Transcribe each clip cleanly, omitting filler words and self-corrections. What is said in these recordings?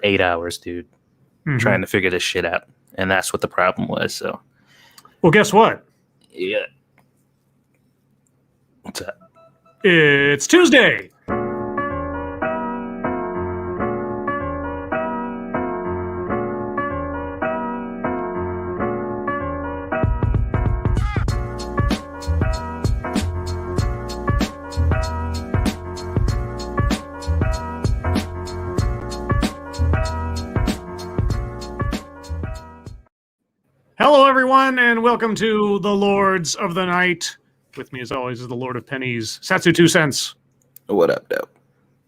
8 hours, dude, trying to figure this shit out. And that's what the problem was. So, well, guess what? Yeah. What's up? It's Tuesday. Hello, everyone, and welcome to the Lords of the Night. With me, as always, is the Lord of Pennies, Satsu 2 cents. What up, dope?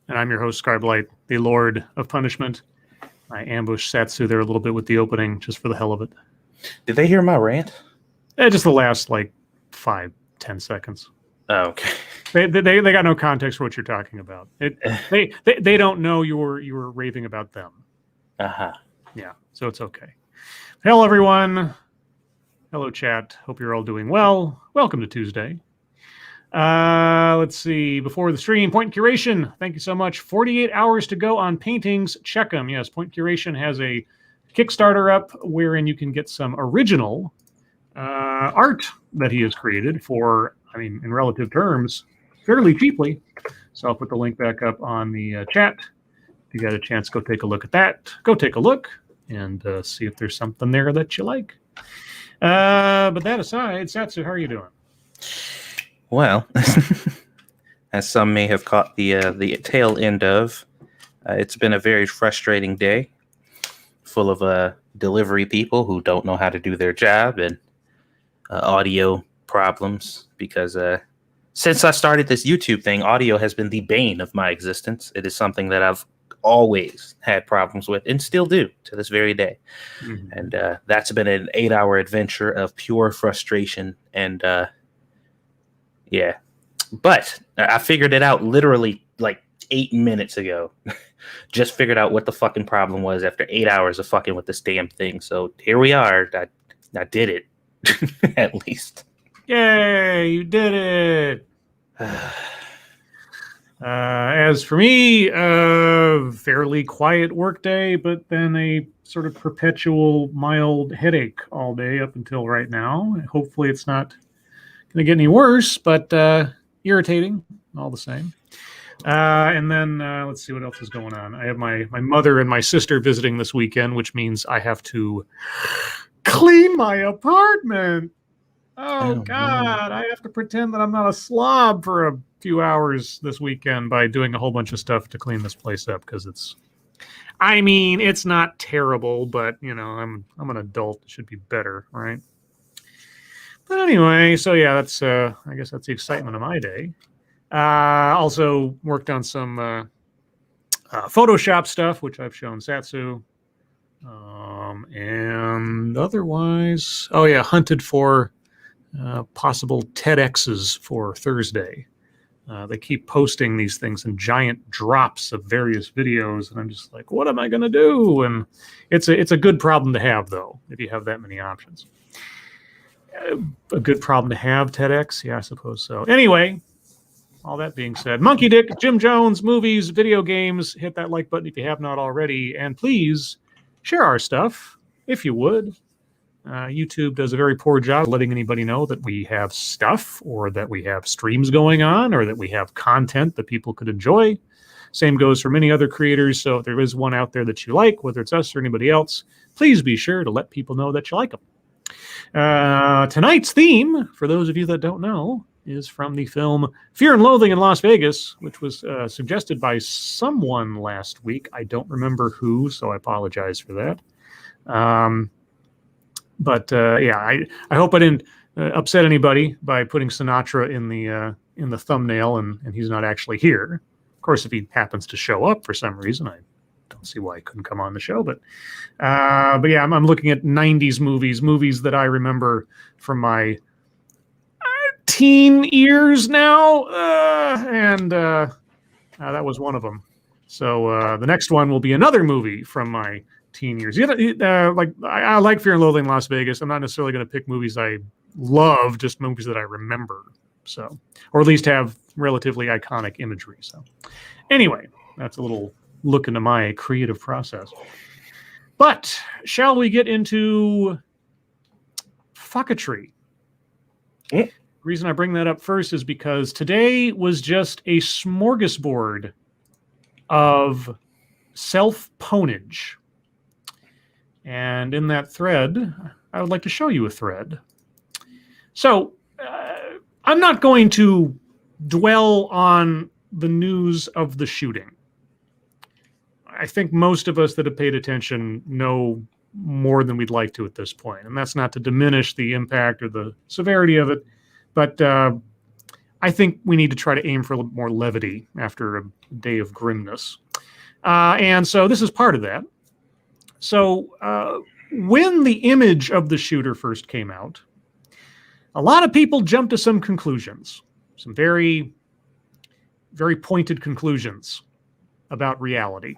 And I'm your host, Scribe, the Lord of Punishment. I ambushed Satsu there a little bit with the opening, just for the hell of it. Did they hear my rant? Just the last, 5-10 seconds. Oh, okay. They got no context for what you're talking about. They don't know you were raving about them. Uh-huh. Yeah, so it's okay. Hello, everyone. Hello, chat. Hope you're all doing well. Welcome to Tuesday. Let's see. Before the stream, Point Curation. Thank you so much. 48 hours to go on paintings. Check them. Yes, Point Curation has a Kickstarter up wherein you can get some original art that he has created for, in relative terms, fairly cheaply. So I'll put the link back up on the chat. If you got a chance, go take a look at that. Go take a look and see if there's something there that you like. But that aside, Satsu, how are you doing? Well, as some may have caught the tail end of, it's been a very frustrating day, full of delivery people who don't know how to do their job and audio problems. Because since I started this YouTube thing, audio has been the bane of my existence. It is something that I've always had problems with and still do to this very day. And that's been an 8-hour adventure of pure frustration. And yeah, but I figured it out literally 8 minutes ago. Just figured out what the fucking problem was after 8 hours of fucking with this damn thing. So here we are. I did it. At least. Yay, you did it. As for me, fairly quiet workday, but then a sort of perpetual mild headache all day up until right now. Hopefully it's not going to get any worse, but irritating all the same. And then let's see what else is going on. I have my mother and my sister visiting this weekend, which means I have to clean my apartment. Oh, God, I have to pretend that I'm not a slob for a few hours this weekend by doing a whole bunch of stuff to clean this place up because it's not terrible, but, I'm an adult. It should be better, right? But anyway, so yeah, that's, I guess that's the excitement of my day. Also worked on some Photoshop stuff, which I've shown Satsu. And otherwise, hunted for possible TEDx's for Thursday. They keep posting these things in giant drops of various videos, and I'm just like, what am I going to do? And it's a good problem to have, though, if you have that many options. A good problem to have, TEDx? Yeah, I suppose so. Anyway, all that being said, Monkey Dick, Jim Jones, movies, video games, hit that like button if you have not already, and please share our stuff, if you would. YouTube does a very poor job letting anybody know that we have stuff or that we have streams going on or that we have content that people could enjoy. Same goes for many other creators. So if there is one out there that you like, whether it's us or anybody else, please be sure to let people know that you like them. Tonight's theme, for those of you that don't know, is from the film Fear and Loathing in Las Vegas, which was suggested by someone last week. I don't remember who, so I apologize for that. But I hope I didn't upset anybody by putting Sinatra in the thumbnail, and he's not actually here. Of course, if he happens to show up for some reason, I don't see why he couldn't come on the show. But yeah, I'm looking at 90s movies that I remember from my teen years now, and that was one of them. So the next one will be another movie from my teen years. I like Fear and Loathing in Las Vegas. I'm not necessarily going to pick movies I love, just movies that I remember. So, or at least have relatively iconic imagery. So, anyway, that's a little look into my creative process. But shall we get into fucketry? Yeah. The reason I bring that up first is because today was just a smorgasbord of self-ponage. And in that thread, I would like to show you a thread. So I'm not going to dwell on the news of the shooting. I think most of us that have paid attention know more than we'd like to at this point. And that's not to diminish the impact or the severity of it, but I think we need to try to aim for a little more levity after a day of grimness. And so this is part of that. So when the image of the shooter first came out, a lot of people jumped to some conclusions, some very, very pointed conclusions about reality.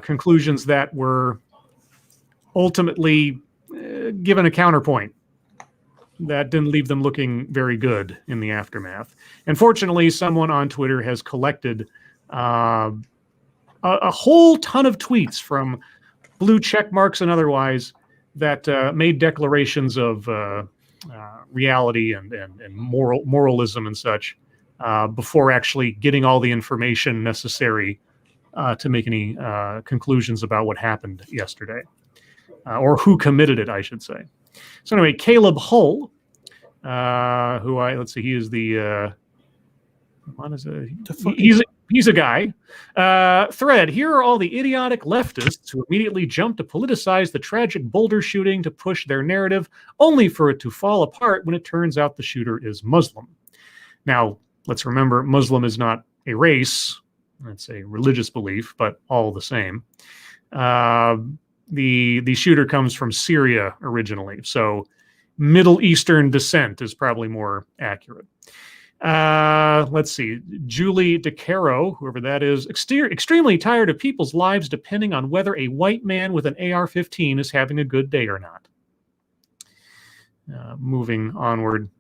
Conclusions that were ultimately given a counterpoint that didn't leave them looking very good in the aftermath. And fortunately, someone on Twitter has collected a whole ton of tweets from blue check marks and otherwise that made declarations of reality and moralism and such before actually getting all the information necessary to make any conclusions about what happened yesterday, or who committed it, I should say. So anyway, Caleb Hull, let's see, he is the, what is it? He's a guy. Thread, here are all the idiotic leftists who immediately jump to politicize the tragic Boulder shooting to push their narrative, only for it to fall apart when it turns out the shooter is Muslim. Now, let's remember, Muslim is not a race. It's a religious belief, but all the same. The shooter comes from Syria originally, so Middle Eastern descent is probably more accurate. Let's see. Julie DeCaro, whoever that is, extremely tired of people's lives depending on whether a white man with an AR-15 is having a good day or not. Moving onward,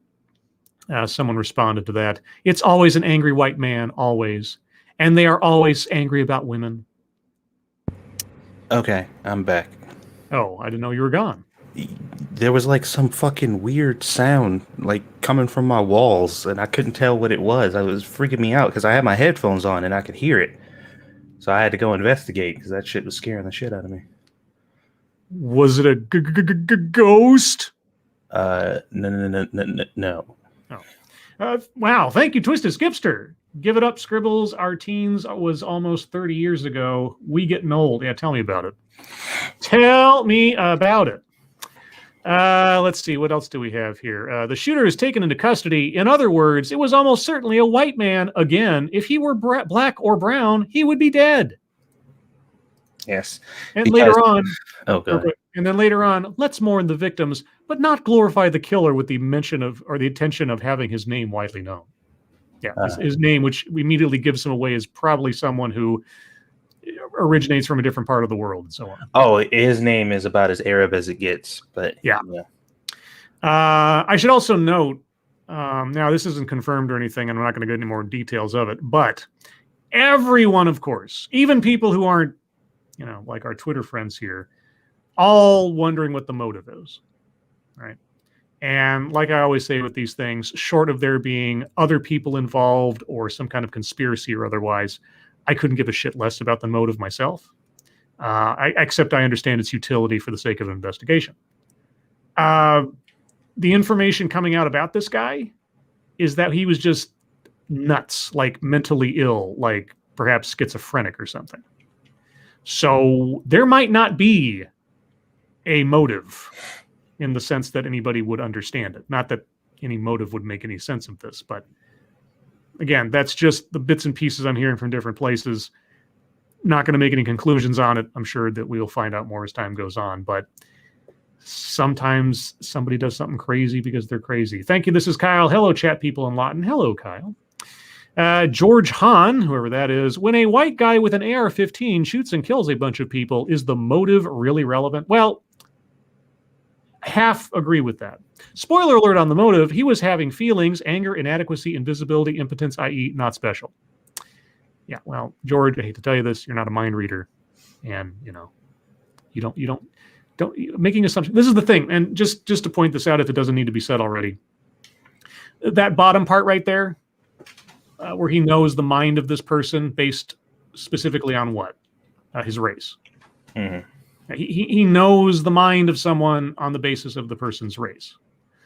someone responded to that. It's always an angry white man, always. And they are always angry about women. Okay, I'm back. Oh, I didn't know you were gone. There was like some fucking weird sound like coming from my walls, and I couldn't tell what it was. It was freaking me out because I had my headphones on and I could hear it. So I had to go investigate because that shit was scaring the shit out of me. Was it a ghost? No. Oh. Wow, thank you, Twisted Skipster. Give it up, Scribbles. Our teens was almost 30 years ago. We getting old. Yeah, tell me about it. Tell me about it. Let's see. What else do we have here? The shooter is taken into custody. In other words, it was almost certainly a white man. Again, if he were black or brown, he would be dead. Yes. And later on, and then later on, let's mourn the victims, but not glorify the killer with the mention of or the attention of having his name widely known. Yeah, his name, which immediately gives him away, is probably someone who originates from a different part of the world and so on. Oh, his name is about as Arab as it gets, but yeah. I should also note, now this isn't confirmed or anything, and I'm not going to get any more details of it, but everyone, of course, even people who aren't, like our Twitter friends here, all wondering what the motive is, right? And like I always say with these things, short of there being other people involved or some kind of conspiracy or otherwise, I couldn't give a shit less about the motive myself. Except I understand its utility for the sake of investigation. The information coming out about this guy is that he was just nuts, like mentally ill, like perhaps schizophrenic or something. So there might not be a motive in the sense that anybody would understand it. Not that any motive would make any sense of this, but again, that's just the bits and pieces I'm hearing from different places. Not going to make any conclusions on it. I'm sure that we'll find out more as time goes on, but sometimes somebody does something crazy because they're crazy. Thank you. This is Kyle. Hello, chat people in Lawton. Hello, Kyle. George Hahn, whoever that is, when a white guy with an AR-15 shoots and kills a bunch of people, is the motive really relevant? Well, half agree with that. Spoiler alert on the motive, he was having feelings, anger, inadequacy, invisibility, impotence, i.e. not special. Yeah, well, George, I hate to tell you this, you're not a mind reader, and you don't making assumptions. This is the thing, and just to point this out, if it doesn't need to be said already, that bottom part right there, where he knows the mind of this person based specifically on what his race. Mm-hmm. He knows the mind of someone on the basis of the person's race.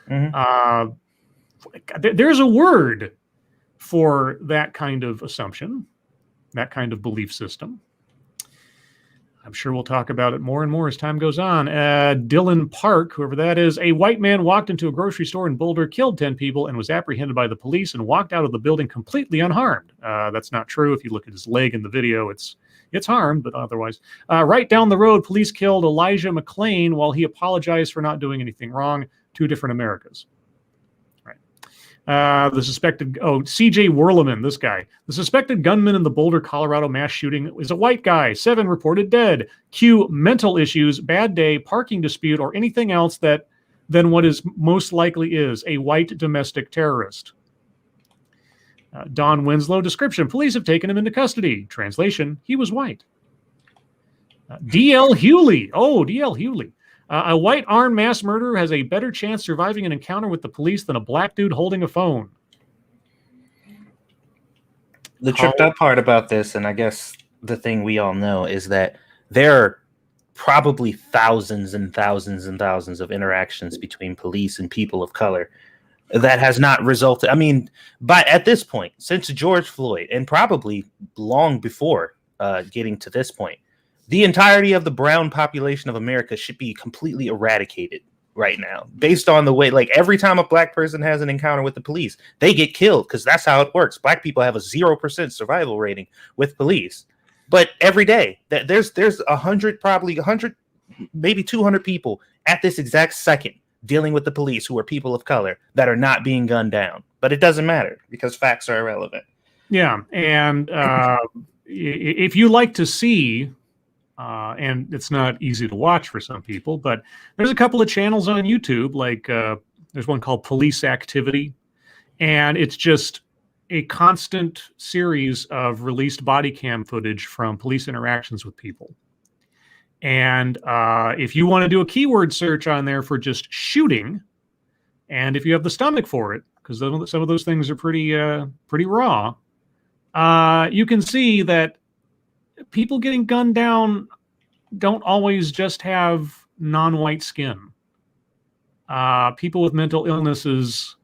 Mm-hmm. There's a word for that kind of assumption, that kind of belief system. I'm sure we'll talk about it more and more as time goes on. Dylan Park, whoever that is, a white man walked into a grocery store in Boulder, killed 10 people, and was apprehended by the police and walked out of the building completely unharmed. That's not true. If you look at his leg in the video, it's harmed, but otherwise. Right down the road, police killed Elijah McClain while he apologized for not doing anything wrong. 2 different Americas. The suspected, CJ Werleman, this guy. The suspected gunman in the Boulder, Colorado mass shooting is a white guy. 7 reported dead. Q, mental issues, bad day, parking dispute, or anything else than what is most likely is a white domestic terrorist. Don Winslow, description. Police have taken him into custody. Translation, he was white. D.L. Hewley. Oh, D.L. Hewley. A white armed mass murderer has a better chance surviving an encounter with the police than a black dude holding a phone. The tripped out part about this, and I guess the thing we all know, is that there are probably thousands and thousands and thousands of interactions between police and people of color that has not resulted. I mean, but at this point, since George Floyd, and probably long before getting to this point, the entirety of the brown population of America should be completely eradicated right now, based on the way, like, every time a black person has an encounter with the police, they get killed, because that's how it works. Black people have a 0% survival rating with police. But every day, there's 100, probably 100, maybe 200 people at this exact second dealing with the police who are people of color that are not being gunned down. But it doesn't matter, because facts are irrelevant. Yeah, and if you like to see... and it's not easy to watch for some people, but there's a couple of channels on YouTube, like there's one called Police Activity, and it's just a constant series of released body cam footage from police interactions with people. And if you want to do a keyword search on there for just shooting, and if you have the stomach for it, because some of those things are pretty raw, you can see that people getting gunned down don't always just have non-white skin. People with mental illnesses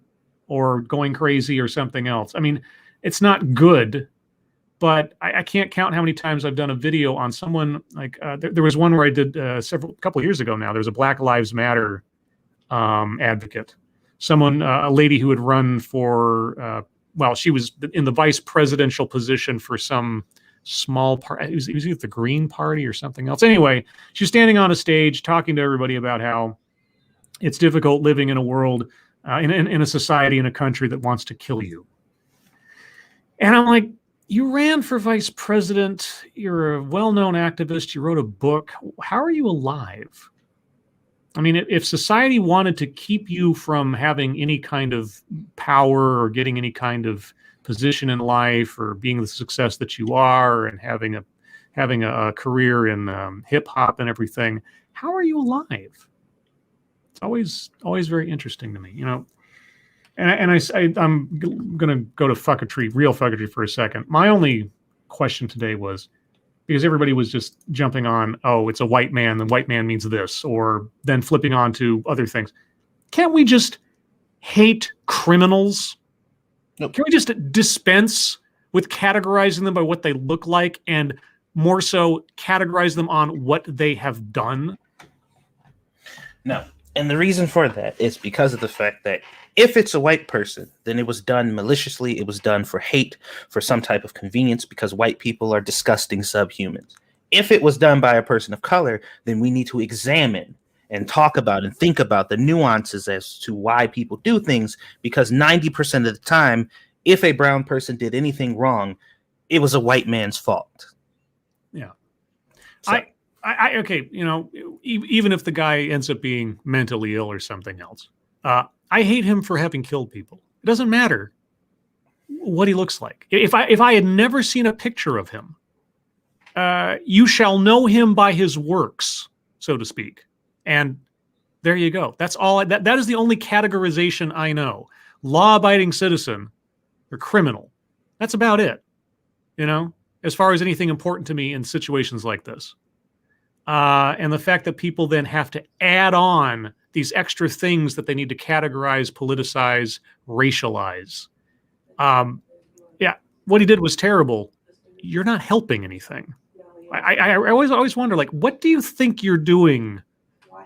or going crazy or something else. I mean, it's not good, but I can't count how many times I've done a video on someone, like there was one where I did a couple of years ago now. There was a Black Lives Matter advocate. Someone, a lady who had run for, she was in the vice presidential position for some small part. It was either the Green Party or something else. Anyway, she's standing on a stage talking to everybody about how it's difficult living in a world, in a society, in a country that wants to kill you. And I'm like, you ran for vice president. You're a well-known activist. You wrote a book. How are you alive? I mean, if society wanted to keep you from having any kind of power or getting any kind of position in life or being the success that you are and having a career in hip hop and everything, how are you alive? It's always very interesting to me, you know. And I'm going to go to real fucketry for a second. My only question today was, because everybody was just jumping on, oh, it's a white man, the white man means this, or then flipping on to other things. Can't we just hate criminals? Nope. Can we just dispense with categorizing them by what they look like and more so categorize them on what they have done? No. And the reason for that is because of the fact that if it's a white person, then it was done maliciously. It was done for hate, for some type of convenience, because white people are disgusting subhumans. If it was done by a person of color, then we need to examine and talk about and think about the nuances as to why people do things, because 90% of the time, if a brown person did anything wrong, it was a white man's fault. Yeah. So, okay, you know, even if the guy ends up being mentally ill or something else, I hate him for having killed people. It doesn't matter. what he looks like. If I had never seen a picture of him, you shall know him by his works, so to speak. And there you go. That's all. That is the only categorization I know. Law-abiding citizen or criminal. That's about it. As far as anything important to me in situations like this. And the fact that people then have to add on these extra things that they need to categorize, politicize, racialize. What he did was terrible. You're not helping anything. I always wonder, like, what do you think you're doing?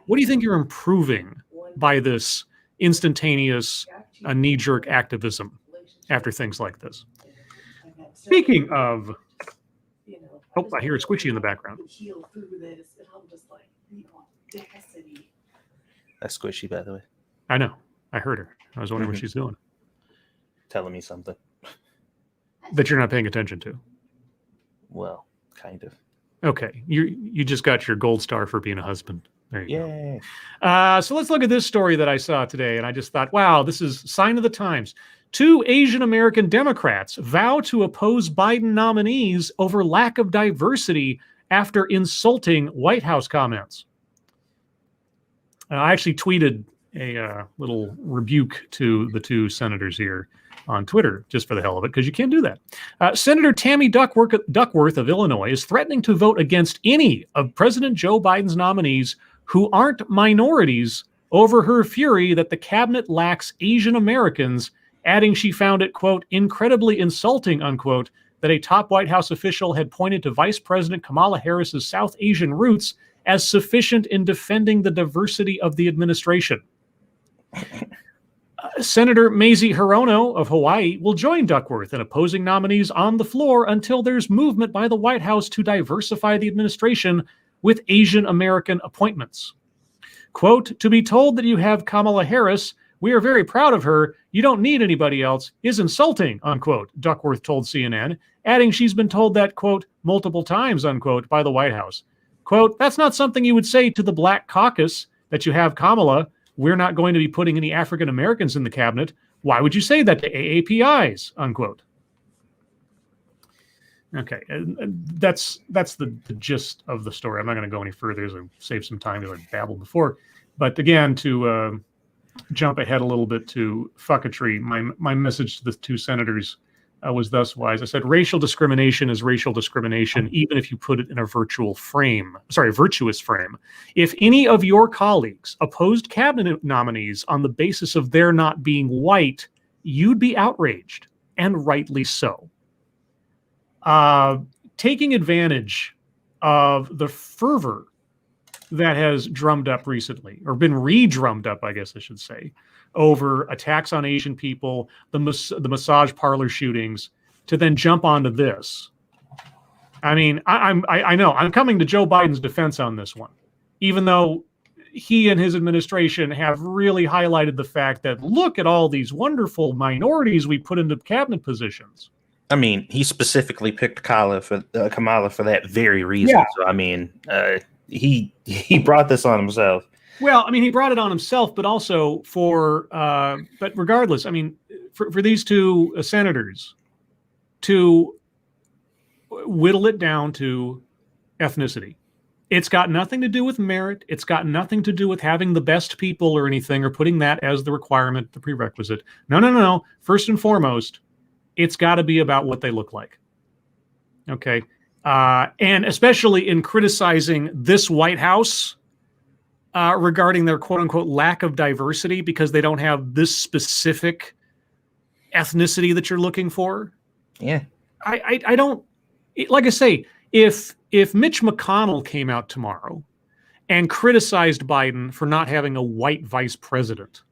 What do you think you're improving by this instantaneous, knee-jerk activism after things like this? Speaking of, I hear it squishy in the background. That's squishy, by the way. I know. I heard her. I was wondering what she's doing. Telling me something that you're not paying attention to. Well, kind of. Okay. You just got your gold star for being a husband. There you Yay. go. So let's look at this story that I saw today, and I just thought, wow, this is sign of the times. 2 Asian American Democrats vow to oppose Biden nominees over lack of diversity after insulting White House comments. I actually tweeted a little rebuke to the 2 senators here on Twitter, just for the hell of it, because you can't do that. Senator Tammy Duckworth of Illinois is threatening to vote against any of President Joe Biden's nominees who aren't minorities over her fury that the cabinet lacks Asian Americans, adding she found it, quote, incredibly insulting, unquote, that a top White House official had pointed to Vice President Kamala Harris's South Asian roots as sufficient in defending the diversity of the administration. Senator Mazie Hirono of Hawaii will join Duckworth in opposing nominees on the floor until there's movement by the White House to diversify the administration with Asian American appointments. Quote, to be told that you have Kamala Harris, we are very proud of her, you don't need anybody else, is insulting, unquote, Duckworth told CNN, adding she's been told that, quote, multiple times, unquote, by the White House. Quote, that's not something you would say to the Black Caucus that you have Kamala. We're not going to be putting any African Americans in the cabinet. Why would you say that to AAPIs, unquote? Okay, that's the gist of the story. I'm not going to go any further as I save some time because I babbled before. But again, to jump ahead a little bit to fucketry, my message to the 2 senators was thus wise. I said, racial discrimination is racial discrimination, even if you put it in a virtuous frame. If any of your colleagues opposed cabinet nominees on the basis of their not being white, you'd be outraged, and rightly so. Taking advantage of the fervor that has drummed up recently, or been re-drummed up, I guess I should say, over attacks on Asian people, the massage parlor shootings, to then jump onto this. I mean, I know I'm coming to Joe Biden's defense on this one, even though he and his administration have really highlighted the fact that look at all these wonderful minorities we put into cabinet positions. I mean, he specifically picked Kamala for that very reason. Yeah. So I mean, he brought this on himself. Well, I mean, he brought it on himself, but also but regardless, I mean, for these 2 senators to whittle it down to ethnicity. It's got nothing to do with merit. It's got nothing to do with having the best people or anything, or putting that as the requirement, the prerequisite. No. First and foremost, it's got to be about what they look like. Okay. And especially in criticizing this White House regarding their quote unquote lack of diversity because they don't have this specific ethnicity that you're looking for. Yeah. I don't, like I say, if Mitch McConnell came out tomorrow and criticized Biden for not having a white vice president,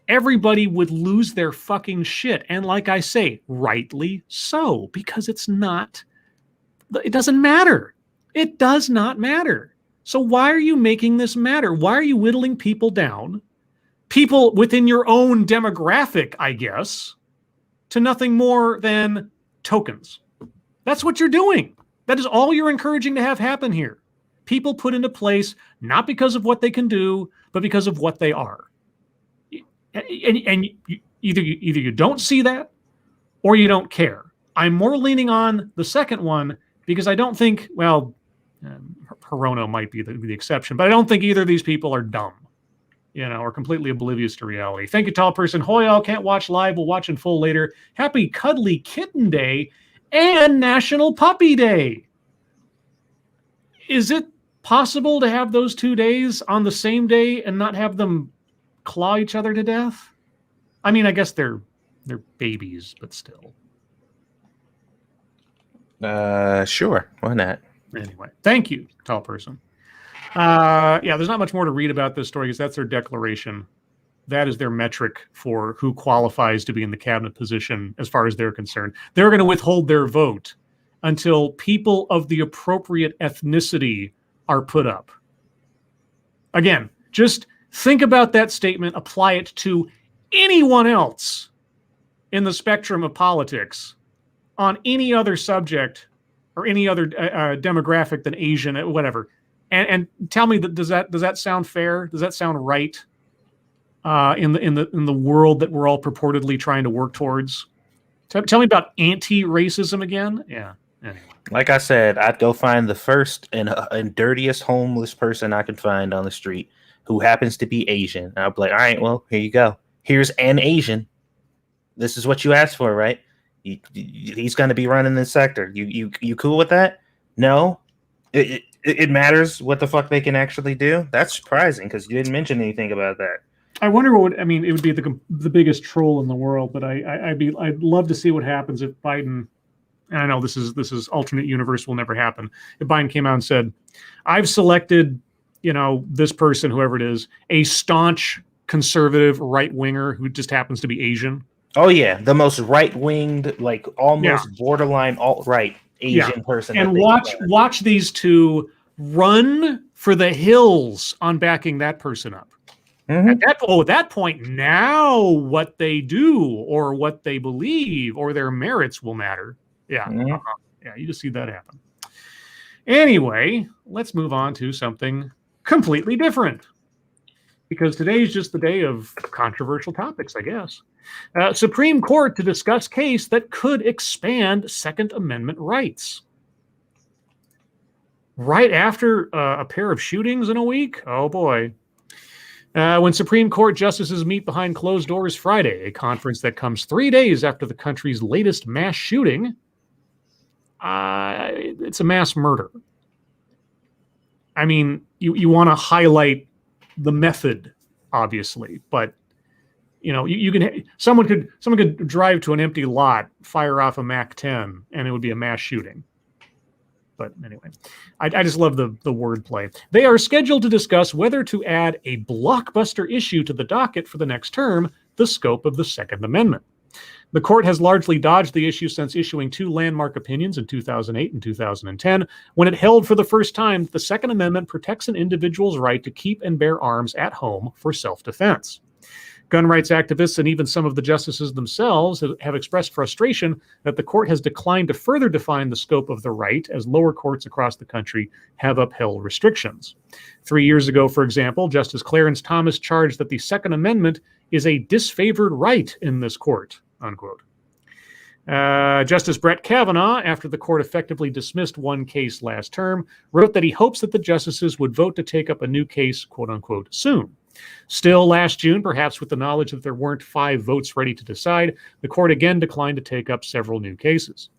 everybody would lose their fucking shit. And like I say, rightly so, because it doesn't matter. It does not matter. So why are you making this matter? Why are you whittling people down, people within your own demographic, I guess, to nothing more than tokens? That's what you're doing. That is all you're encouraging to have happen here. People put into place, not because of what they can do, but because of what they are. And either you don't see that, or you don't care. I'm more leaning on the second one because I don't think, well, Hirono might be the exception, but I don't think either of these people are dumb, or completely oblivious to reality. Thank you, tall person. Hoyo, can't watch live. We'll watch in full later. Happy Cuddly Kitten Day and National Puppy Day. Is it possible to have those 2 days on the same day and not have them claw each other to death? I mean, I guess they're babies, but still. Sure. Why not? Anyway, thank you, tall person. Yeah, there's not much more to read about this story because that's their declaration. That is their metric for who qualifies to be in the cabinet position as far as they're concerned. They're going to withhold their vote until people of the appropriate ethnicity are put up. Again, just think about that statement, apply it to anyone else in the spectrum of politics on any other subject or any other demographic than Asian, whatever, and tell me does that sound fair? Does that sound right? In the world that we're all purportedly trying to work towards. Tell me about anti-racism again. Yeah. Anyway. Like I said, I'd go find the first and dirtiest homeless person I could find on the street who happens to be Asian. And I'll be like, all right, well, here you go. Here's an Asian. This is what you asked for, right? He's going to be running this sector. You cool with that? No. It matters what the fuck they can actually do. That's surprising because you didn't mention anything about that. I wonder what I mean. It would be the biggest troll in the world, but I'd love to see what happens if Biden. And I know this is alternate universe will never happen. If Biden came out and said, "I've selected, this person, whoever it is, a staunch conservative right winger who just happens to be Asian." Oh yeah, the most right-winged, like almost borderline alt-right Asian person. And watch these two run for the hills on backing that person up. Mm-hmm. At that point, now what they do or what they believe or their merits will matter. Yeah, mm-hmm. Yeah, you just see that happen. Anyway, let's move on to something completely different. Because today is just the day of controversial topics, I guess. Supreme Court to discuss case that could expand Second Amendment rights. Right after a pair of shootings in a week? Oh, boy. When Supreme Court justices meet behind closed doors Friday, a conference that comes 3 days after the country's latest mass shooting, it's a mass murder. I mean, you want to highlight the method, obviously, but you can someone could drive to an empty lot, fire off a MAC-10, and it would be a mass shooting. But anyway, I just love the wordplay. They are scheduled to discuss whether to add a blockbuster issue to the docket for the next term, the scope of the Second Amendment. The court has largely dodged the issue since issuing 2 landmark opinions in 2008 and 2010, when it held for the first time that the Second Amendment protects an individual's right to keep and bear arms at home for self-defense. Gun rights activists and even some of the justices themselves have expressed frustration that the court has declined to further define the scope of the right as lower courts across the country have upheld restrictions. 3 years ago, for example, Justice Clarence Thomas charged that the Second Amendment is a disfavored right in this court, unquote. Justice Brett Kavanaugh, after the court effectively dismissed one case last term, wrote that he hopes that the justices would vote to take up a new case, quote unquote, soon. Still, last June, perhaps with the knowledge that there weren't 5 votes ready to decide, the court again declined to take up several new cases.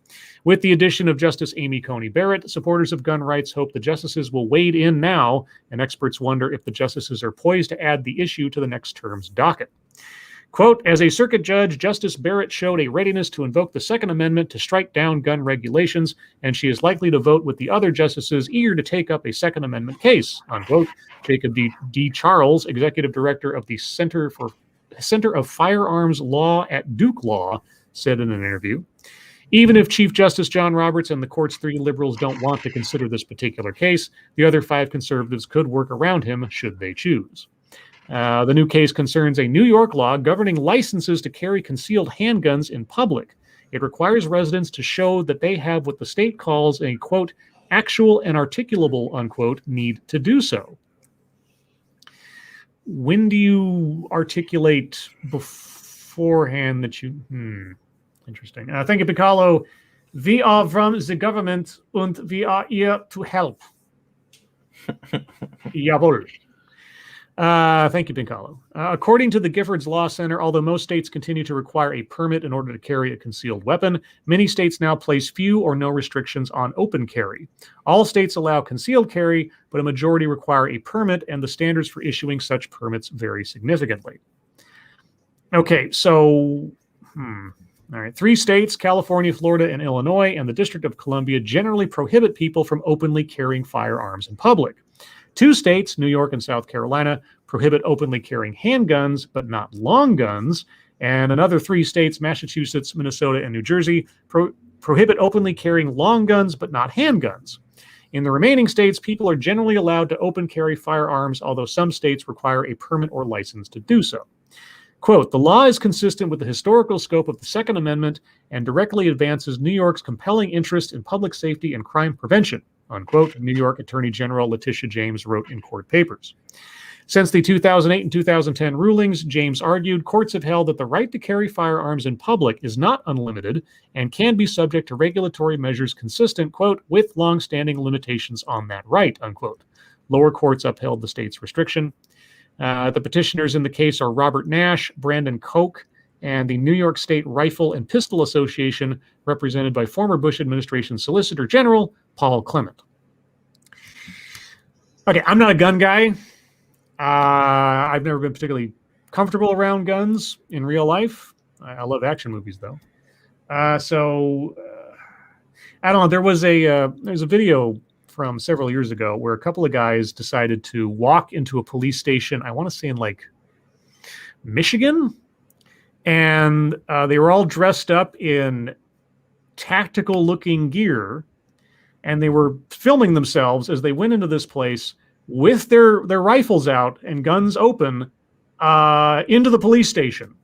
With the addition of Justice Amy Coney Barrett, supporters of gun rights hope the justices will wade in now, and experts wonder if the justices are poised to add the issue to the next term's docket. Quote, as a circuit judge, Justice Barrett showed a readiness to invoke the Second Amendment to strike down gun regulations, and she is likely to vote with the other justices eager to take up a Second Amendment case, unquote. Jacob D. Charles, executive director of the Center of Firearms Law at Duke Law, said in an interview. Even if Chief Justice John Roberts and the court's 3 liberals don't want to consider this particular case, the other 5 conservatives could work around him should they choose. The new case concerns a New York law governing licenses to carry concealed handguns in public. It requires residents to show that they have what the state calls a, quote, actual and articulable, unquote, need to do so. When do you articulate beforehand that you... Interesting. Thank you, Piccolo. We are from the government and we are here to help. Jawohl. Thank you, Piccolo. According to the Giffords Law Center, although most states continue to require a permit in order to carry a concealed weapon, many states now place few or no restrictions on open carry. All states allow concealed carry, but a majority require a permit, and the standards for issuing such permits vary significantly. Okay, so, all right. 3 states, California, Florida, and Illinois, and the District of Columbia generally prohibit people from openly carrying firearms in public. 2 states, New York and South Carolina, prohibit openly carrying handguns, but not long guns. And another 3 states, Massachusetts, Minnesota, and New Jersey, prohibit openly carrying long guns, but not handguns. In the remaining states, people are generally allowed to open carry firearms, although some states require a permit or license to do so. Quote, the law is consistent with the historical scope of the Second Amendment and directly advances New York's compelling interest in public safety and crime prevention, unquote, New York Attorney General Letitia James wrote in court papers. Since the 2008 and 2010 rulings, James argued, courts have held that the right to carry firearms in public is not unlimited and can be subject to regulatory measures consistent, quote, with longstanding limitations on that right, unquote. Lower courts upheld the state's restriction. The petitioners in the case are Robert Nash, Brandon Koch, and the New York State Rifle and Pistol Association, represented by former Bush administration Solicitor General Paul Clement. Okay, I'm not a gun guy. I've never been particularly comfortable around guns in real life. I love action movies, though. I don't know. There's a video from several years ago where a couple of guys decided to walk into a police station, I want to say in like Michigan, and they were all dressed up in tactical looking gear, and they were filming themselves as they went into this place with their rifles out and guns open into the police station.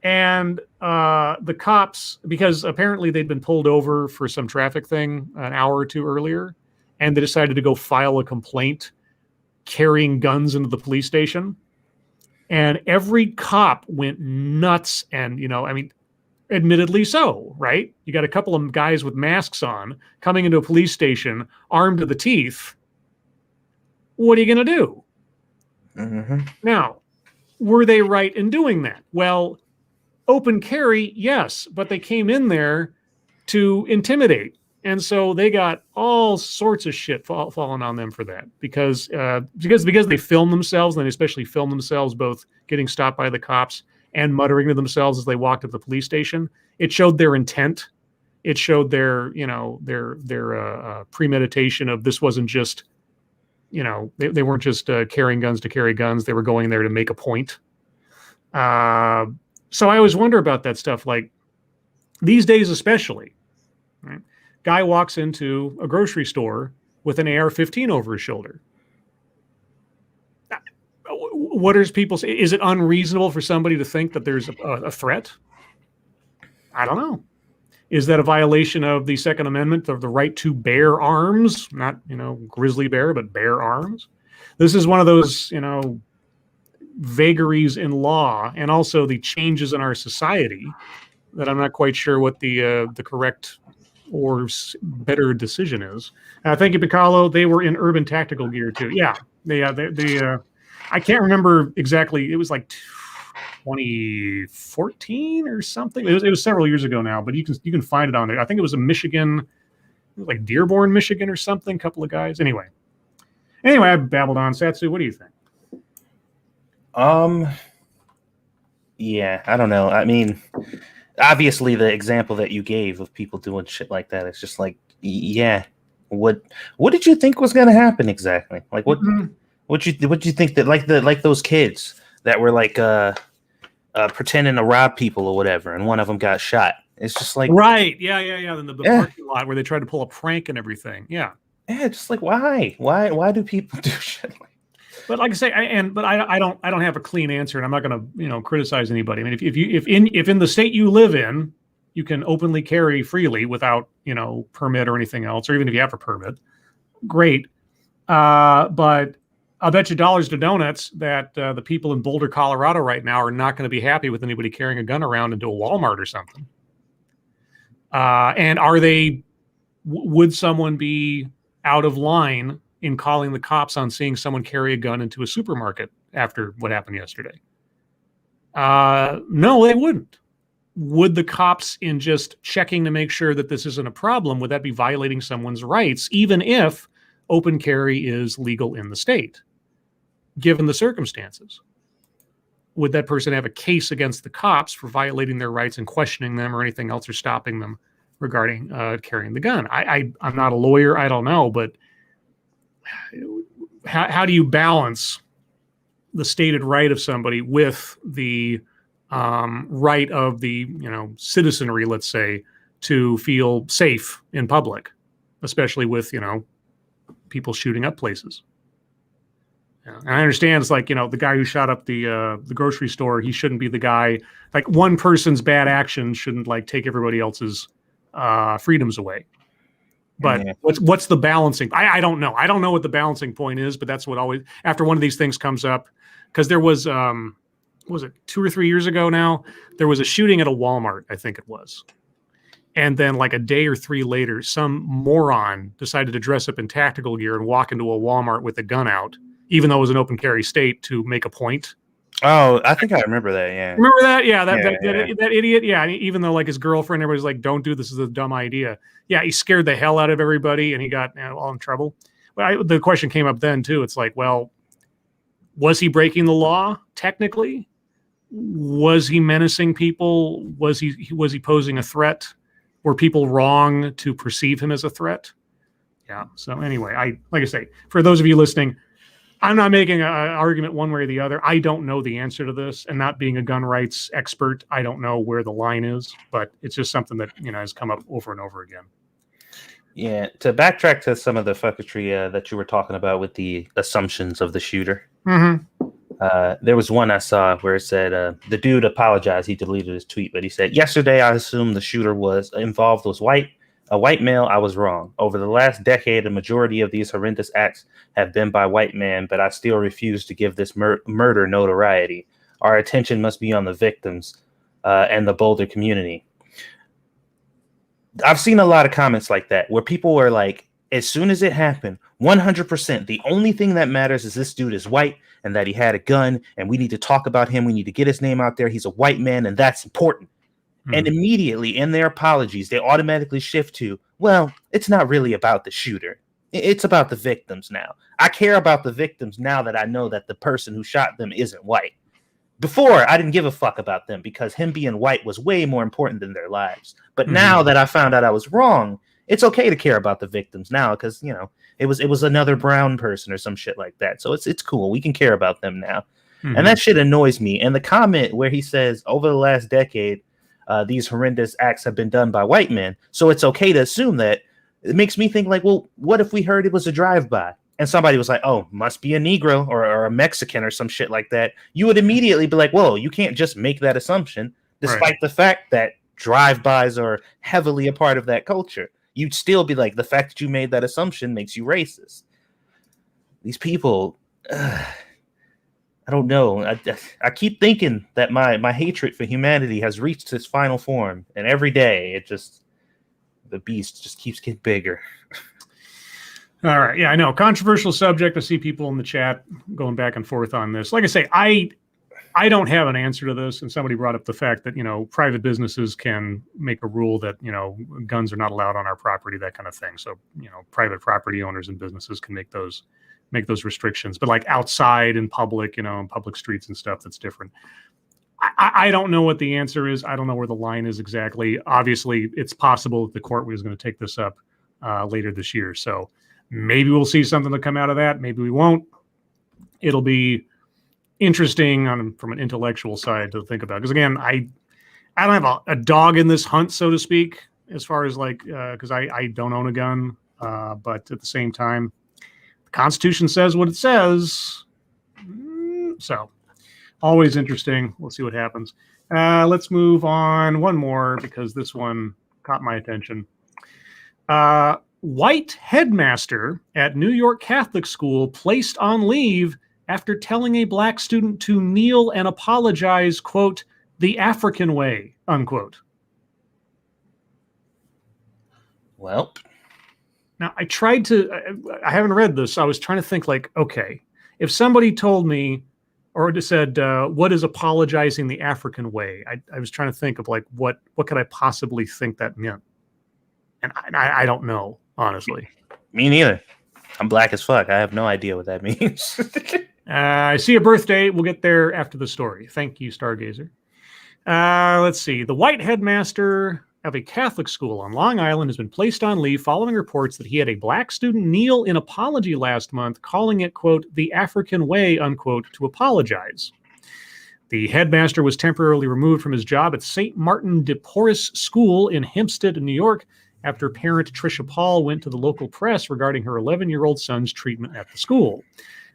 And the cops, because apparently they'd been pulled over for some traffic thing an hour or two earlier, and they decided to go file a complaint carrying guns into the police station. And every cop went nuts. And, admittedly so, right? You got a couple of guys with masks on coming into a police station, armed to the teeth. What are you going to do? Mm-hmm. Now, were they right in doing that? Well, open carry, yes, but they came in there to intimidate. And so they got all sorts of shit falling on them for that because they filmed themselves, and they especially filmed themselves both getting stopped by the cops and muttering to themselves as they walked up the police station. It showed their intent. It showed their premeditation of this wasn't just, they weren't just carrying guns to carry guns. They were going there to make a point. So I always wonder about that stuff. Like these days, especially, right? Guy walks into a grocery store with an AR-15 over his shoulder. What does people say? Is it unreasonable for somebody to think that there's a threat? I don't know. Is that a violation of the Second Amendment of the right to bear arms? Not, grizzly bear, but bear arms. This is one of those, vagaries in law and also the changes in our society that I'm not quite sure what the correct or better decision is. Thank you, Piccolo. They were in urban tactical gear too. Yeah, they I can't remember exactly. It was like 2014 or something. It was several years ago now, but you can find it on there. I think it was a Michigan, like Dearborn, Michigan or something. A couple of guys. Anyway, I babbled on. Satsu, what do you think? Yeah, I don't know. I mean, obviously the example that you gave of people doing shit like that, it's just like, yeah, what did you think was going to happen exactly? Like what you think that like those kids that were like pretending to rob people or whatever, and one of them got shot. It's just like, right, yeah. In the parking lot where they tried to pull a prank and everything. Yeah, just like why do people do shit like? But like I say, I don't have a clean answer, and I'm not going to criticize anybody. I mean, if in the state you live in, you can openly carry freely without permit or anything else, or even if you have a permit, great. But I'll bet you dollars to donuts that the people in Boulder, Colorado, right now are not going to be happy with anybody carrying a gun around into a Walmart or something. And would someone be out of line in calling the cops on seeing someone carry a gun into a supermarket after what happened yesterday? No, they wouldn't. Would the cops, in just checking to make sure that this isn't a problem, would that be violating someone's rights, even if open carry is legal in the state, given the circumstances? Would that person have a case against the cops for violating their rights and questioning them or anything else, or stopping them regarding carrying the gun? I'm not a lawyer. I don't know. But how do you balance the stated right of somebody with the right of the citizenry, let's say, to feel safe in public, especially with people shooting up places? Yeah. And I understand it's like the guy who shot up the grocery store. He shouldn't be the guy. Like, one person's bad action shouldn't like take everybody else's freedoms away. But what's the balancing? I don't know. I don't know what the balancing point is. But that's what always, after one of these things comes up, because there was it 2 or 3 years ago now? There was a shooting at a Walmart, I think it was. And then like a day or 3 later, some moron decided to dress up in tactical gear and walk into a Walmart with a gun out, even though it was an open carry state, to make a point. Oh, I think I remember that. Yeah. Remember that? Yeah, that idiot. Yeah, even though like his girlfriend, everybody's like, "Don't do this. This is a dumb idea." Yeah, he scared the hell out of everybody, and he got all in trouble. But the question came up then too. It's like, well, was he breaking the law technically? Was he menacing people? Was he posing a threat? Were people wrong to perceive him as a threat? Yeah. So anyway, like I say, for those of you listening, I'm not making an argument one way or the other. I don't know the answer to this, and not being a gun rights expert, I don't know where the line is, but it's just something that has come up over and over again. Yeah, to backtrack to some of the fucketry that you were talking about with the assumptions of the shooter. Mm-hmm. There was one I saw where it said the dude apologized. He deleted his tweet, but he said, "Yesterday I assumed the shooter was white. A white male, I was wrong. Over the last decade, a majority of these horrendous acts have been by white men, but I still refuse to give this murder notoriety. Our attention must be on the victims and the Boulder community." I've seen a lot of comments like that where people were like, as soon as it happened, 100%, the only thing that matters is this dude is white and that he had a gun, and we need to talk about him. We need to get his name out there. He's a white man, and that's important. And immediately in their apologies, they automatically shift to, well, it's not really about the shooter. It's about the victims now. I care about the victims now that I know that the person who shot them isn't white. Before, I didn't give a fuck about them because him being white was way more important than their lives. But now that I found out I was wrong, it's okay to care about the victims now because, it was another brown person or some shit like that. So it's cool. We can care about them now. And that shit annoys me. And the comment where he says, over the last decade, these horrendous acts have been done by white men, so it's okay to assume that. It makes me think like, well, what if we heard it was a drive-by and somebody was like, oh, must be a Negro or a Mexican or some shit like that? You would immediately be like, whoa, you can't just make that assumption, despite the fact that drive-bys are heavily a part of that culture. You'd still be like, the fact that you made that assumption makes you racist. These people, I don't know. I keep thinking that my hatred for humanity has reached its final form, and every day the beast just keeps getting bigger. All right. Yeah, I know. Controversial subject. I see people in the chat going back and forth on this. Like I say, I don't have an answer to this. And somebody brought up the fact that, private businesses can make a rule that, guns are not allowed on our property, that kind of thing. So, private property owners and businesses can make those restrictions. But like outside in public, in public streets and stuff, that's different. I don't know what the answer is. I don't know where the line is exactly. Obviously, it's possible that the court was going to take this up later this year. So maybe we'll see something to come out of that. Maybe we won't. It'll be interesting from an intellectual side to think about. Because again, I don't have a dog in this hunt, so to speak, as far as like, because I don't own a gun. But at the same time, the Constitution says what it says. So always interesting. We'll see what happens. Let's move on. One more, because this one caught my attention. White headmaster at New York Catholic school placed on leave after telling a black student to kneel and apologize, quote, the African way, unquote. Well, Now, I haven't read this. So I was trying to think like, okay, if somebody told me or just said, what is apologizing the African way? I was trying to think of like, what could I possibly think that meant? And I don't know, honestly. me neither. I'm black as fuck. I have no idea what that means. I see a birthday. We'll get there after the story. Thank you, Stargazer. Let's see. The white headmaster of a Catholic school on Long Island has been placed on leave following reports that he had a black student kneel in apology last month, calling it, quote, the African way, unquote, to apologize. The headmaster was temporarily removed from his job at St. Martin de Porres School in Hempstead, New York, after parent Tricia Paul went to the local press regarding her 11-year-old son's treatment at the school.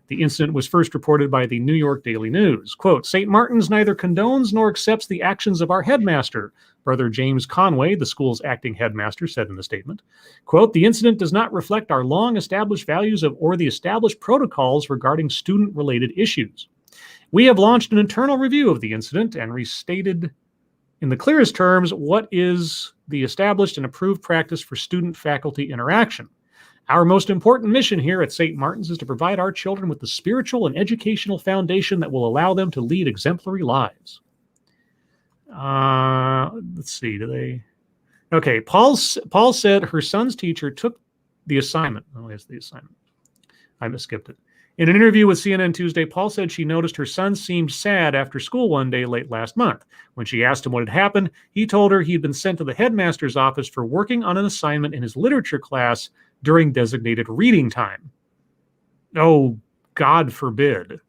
The incident was first reported by the New York Daily News. Quote, St. Martin's neither condones nor accepts the actions of our headmaster, Brother James Conway, the school's acting headmaster, said in the statement. Quote, the incident does not reflect our long-established values or the established protocols regarding student-related issues. We have launched an internal review of the incident and restated in the clearest terms what is the established and approved practice for student-faculty interaction. Our most important mission here at St. Martin's is to provide our children with the spiritual and educational foundation that will allow them to lead exemplary lives. Let's see, Okay, Paul said her son's teacher took the assignment. Oh, yes, the assignment. I skipped it. In an interview with CNN Tuesday, Paul said she noticed her son seemed sad after school one day late last month. When she asked him what had happened, he told her he had been sent to the headmaster's office for working on an assignment in his literature class during designated reading time. Oh, God forbid.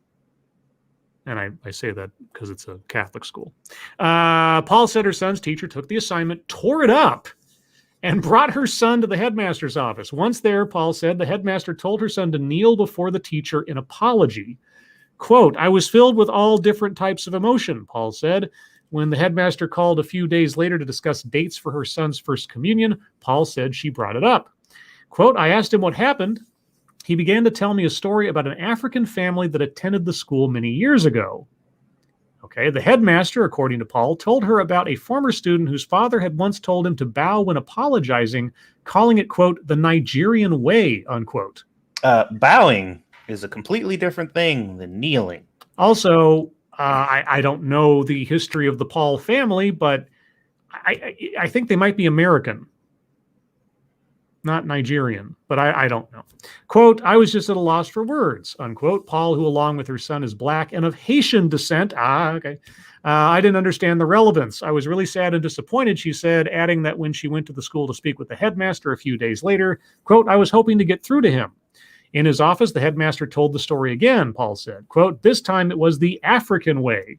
And I say that because it's a Catholic school. Paul said her son's teacher took the assignment, tore it up, and brought her son to the headmaster's office. Once there, Paul said, the headmaster told her son to kneel before the teacher in apology. Quote, I was filled with all different types of emotion, Paul said. When the headmaster called a few days later to discuss dates for her son's first communion, Paul said she brought it up. Quote, I asked him what happened. He began to tell me a story about an African family that attended the school many years ago. Okay, the headmaster, according to Paul, told her about a former student whose father had once told him to bow when apologizing, calling it, quote, the Nigerian way, unquote. Bowing is a completely different thing than kneeling. Also, I don't know the history of the Paul family, but I think they might be American, not Nigerian, but I don't know. Quote, I was just at a loss for words, unquote. Paul, who along with her son is black and of Haitian descent. Okay. I didn't understand the relevance. I was really sad and disappointed, she said, adding that when she went to the school to speak with the headmaster a few days later, quote, I was hoping to get through to him. In his office, the headmaster told the story again, Paul said. Quote, this time it was the African way.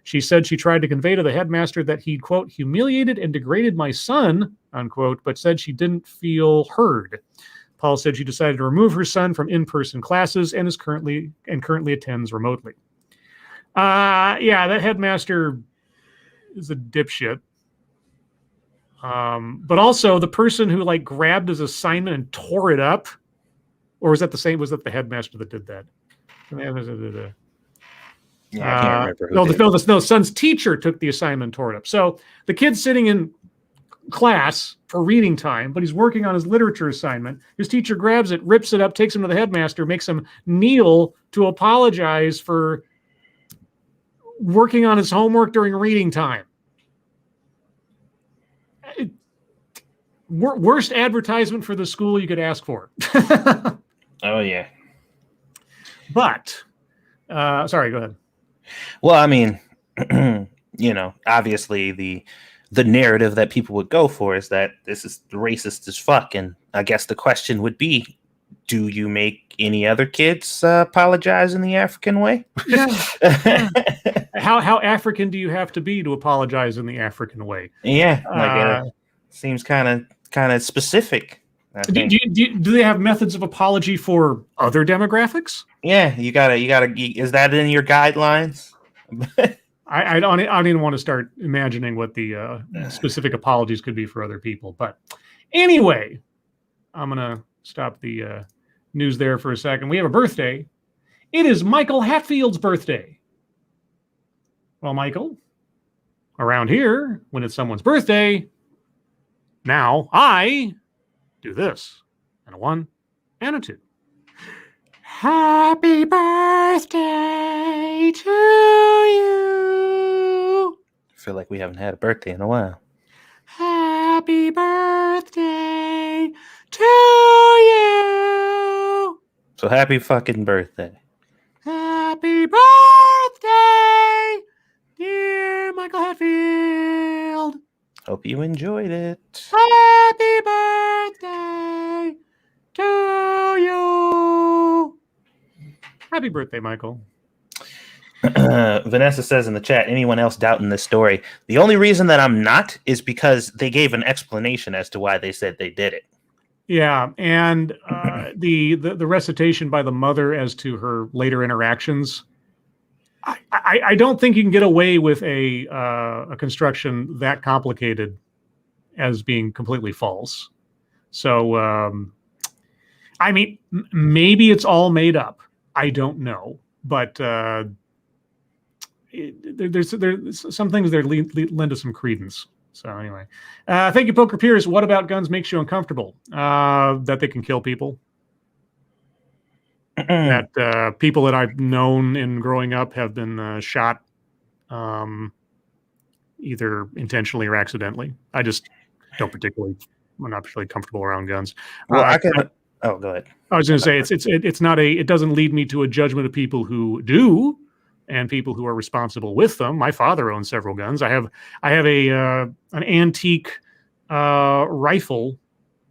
She said she tried to convey to the headmaster that he'd, quote, humiliated and degraded my son, unquote, but said she didn't feel heard. Paul said she decided to remove her son from in-person classes and currently attends remotely. Yeah, that headmaster is a dipshit. But also the person who like grabbed his assignment and tore it up, or was that the headmaster that did that? Yeah, I can't remember. No, son's teacher took the assignment and tore it up. So the kid's sitting in class for reading time, but he's working on his literature assignment. His teacher grabs it, rips it up, takes him to the headmaster, makes him kneel to apologize for working on his homework during reading time. Worst advertisement for the school you could ask for. Oh, yeah. But, sorry, go ahead. Well, I mean, obviously the narrative that people would go for is that this is racist as fuck. And I guess the question would be, do you make any other kids apologize in the African way? Yeah. How African do you have to be to apologize in the African way? Yeah, seems kind of specific. Do they have methods of apology for other demographics? Yeah, you gotta. Is that in your guidelines? I don't even want to start imagining what the specific apologies could be for other people. But anyway, I'm gonna stop the news there for a second. We have a birthday. It is Michael Hatfield's birthday. Well, Michael, around here, when it's someone's birthday, now I do this, and a 1, and a 2. Happy birthday to you. I feel like we haven't had a birthday in a while. Happy birthday to you. So happy fucking birthday. Happy birthday, dear Michael Hatfield. Hope you enjoyed it. Happy birthday to you. Happy birthday, Michael. Vanessa says in the chat, anyone else doubting this story? The only reason that I'm not is because they gave an explanation as to why they said they did it. Yeah, and the recitation by the mother as to her later interactions, I don't think you can get away with a construction that complicated as being completely false. So, I mean, maybe it's all made up. I don't know, but there's some things that lend to some credence. So anyway, thank you, Poker Pierce. What about guns makes you uncomfortable? That they can kill people. That people that I've known in growing up have been shot, either intentionally or accidentally. I just I'm not particularly comfortable around guns. Well, oh, go ahead. I was going to say it's not it doesn't lead me to a judgment of people who do and people who are responsible with them. My father owns several guns. I have an antique rifle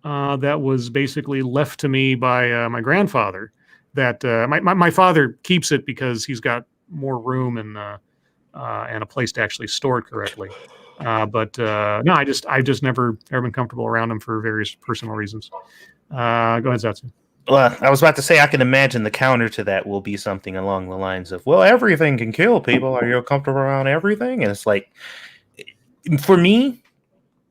that was basically left to me by my grandfather. That my father keeps it because he's got more room and a place to actually store it correctly. But no, I've just never been comfortable around him for various personal reasons. Go ahead, Satsu. Well, I was about to say, I can imagine the counter to that will be something along the lines of, well, everything can kill people. Are you comfortable around everything? And it's like, for me,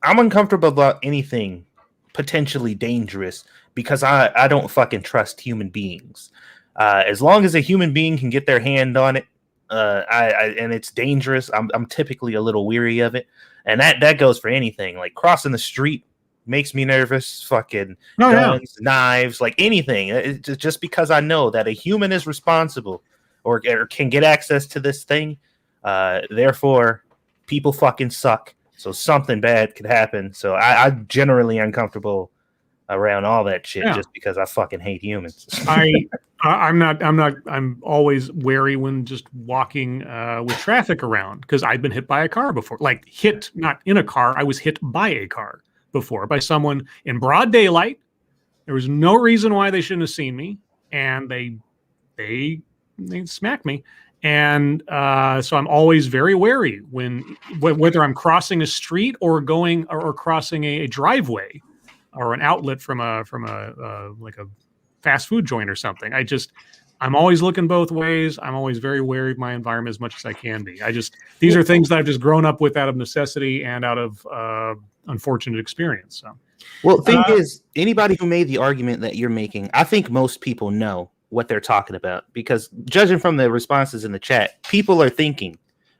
I'm uncomfortable about anything potentially dangerous because I don't fucking trust human beings. As long as a human being can get their hand on it, and it's dangerous, I'm typically a little weary of it. And that goes for anything. Like crossing the street makes me nervous. Fucking guns, knives, like anything. It's just because I know that a human is responsible or can get access to this thing. Therefore, people fucking suck. So something bad could happen. So I'm generally uncomfortable around all that shit just because I fucking hate humans. I'm always wary when just walking with traffic around because I've been hit by a car before. Like hit, not in a car. I was hit by a car before by someone in broad daylight. There was no reason why they shouldn't have seen me, and they smacked me. And so I'm always very wary whether I'm crossing a street or crossing a driveway or an outlet from a like a fast food joint or something. I'm always looking both ways. I'm always very wary of my environment as much as I can be. These are things that I've just grown up with out of necessity and out of unfortunate experience. So, well, the thing is, anybody who made the argument that you're making, I think most people know what they're talking about because judging from the responses in the chat, people are thinking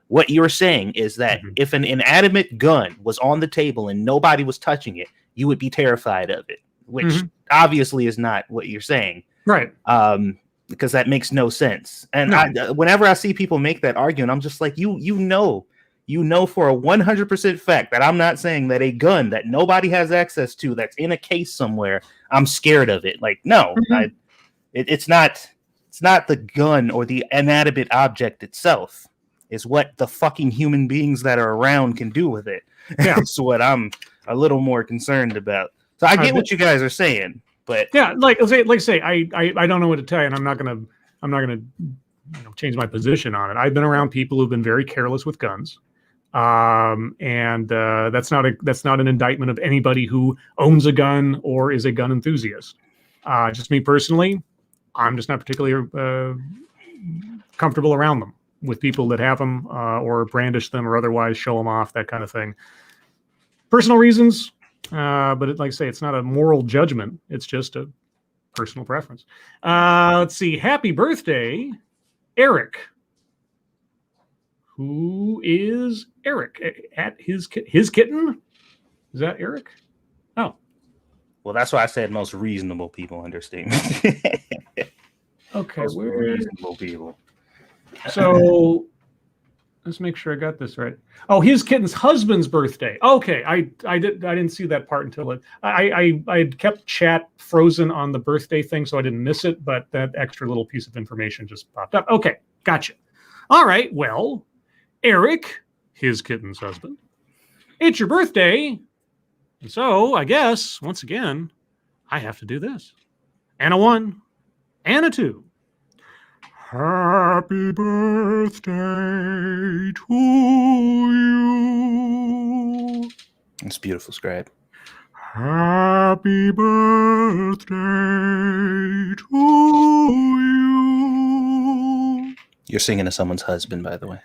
what you're saying is that if an inanimate gun was on the table and nobody was touching it, you would be terrified of it, which obviously is not what you're saying. Right. Because that makes no sense. And whenever I see people make that argument, I'm just like, you know for a 100% fact that I'm not saying that a gun that nobody has access to that's in a case somewhere, I'm scared of it. Like, no, it's not the gun or the inanimate object itself. It's what the fucking human beings that are around can do with it. Yeah. That's what I'm a little more concerned about. So I get what you guys are saying, but yeah, like I say, I don't know what to tell you, and I'm not gonna change my position on it. I've been around people who've been very careless with guns, and that's not an indictment of anybody who owns a gun or is a gun enthusiast. Just me personally, I'm just not particularly comfortable around them with people that have them or brandish them or otherwise show them off, that kind of thing. Personal reasons, but like I say, it's not a moral judgment. It's just a personal preference. Let's see. Happy birthday, Eric. Who is Eric? At his kitten? Is that Eric? Oh. Well, that's why I said most reasonable people understand. Okay, Most reasonable people. So let's make sure I got this right. Oh, his kitten's husband's birthday. Okay, I didn't see that part until I had kept chat frozen on the birthday thing, so I didn't miss it. But that extra little piece of information just popped up. Okay, gotcha. All right, well, Eric, his kitten's husband, it's your birthday, and so I guess once again I have to do this. And a 1, and a 2. Happy birthday to you. It's beautiful, Scribe. Happy birthday to you. You're singing to someone's husband, by the way.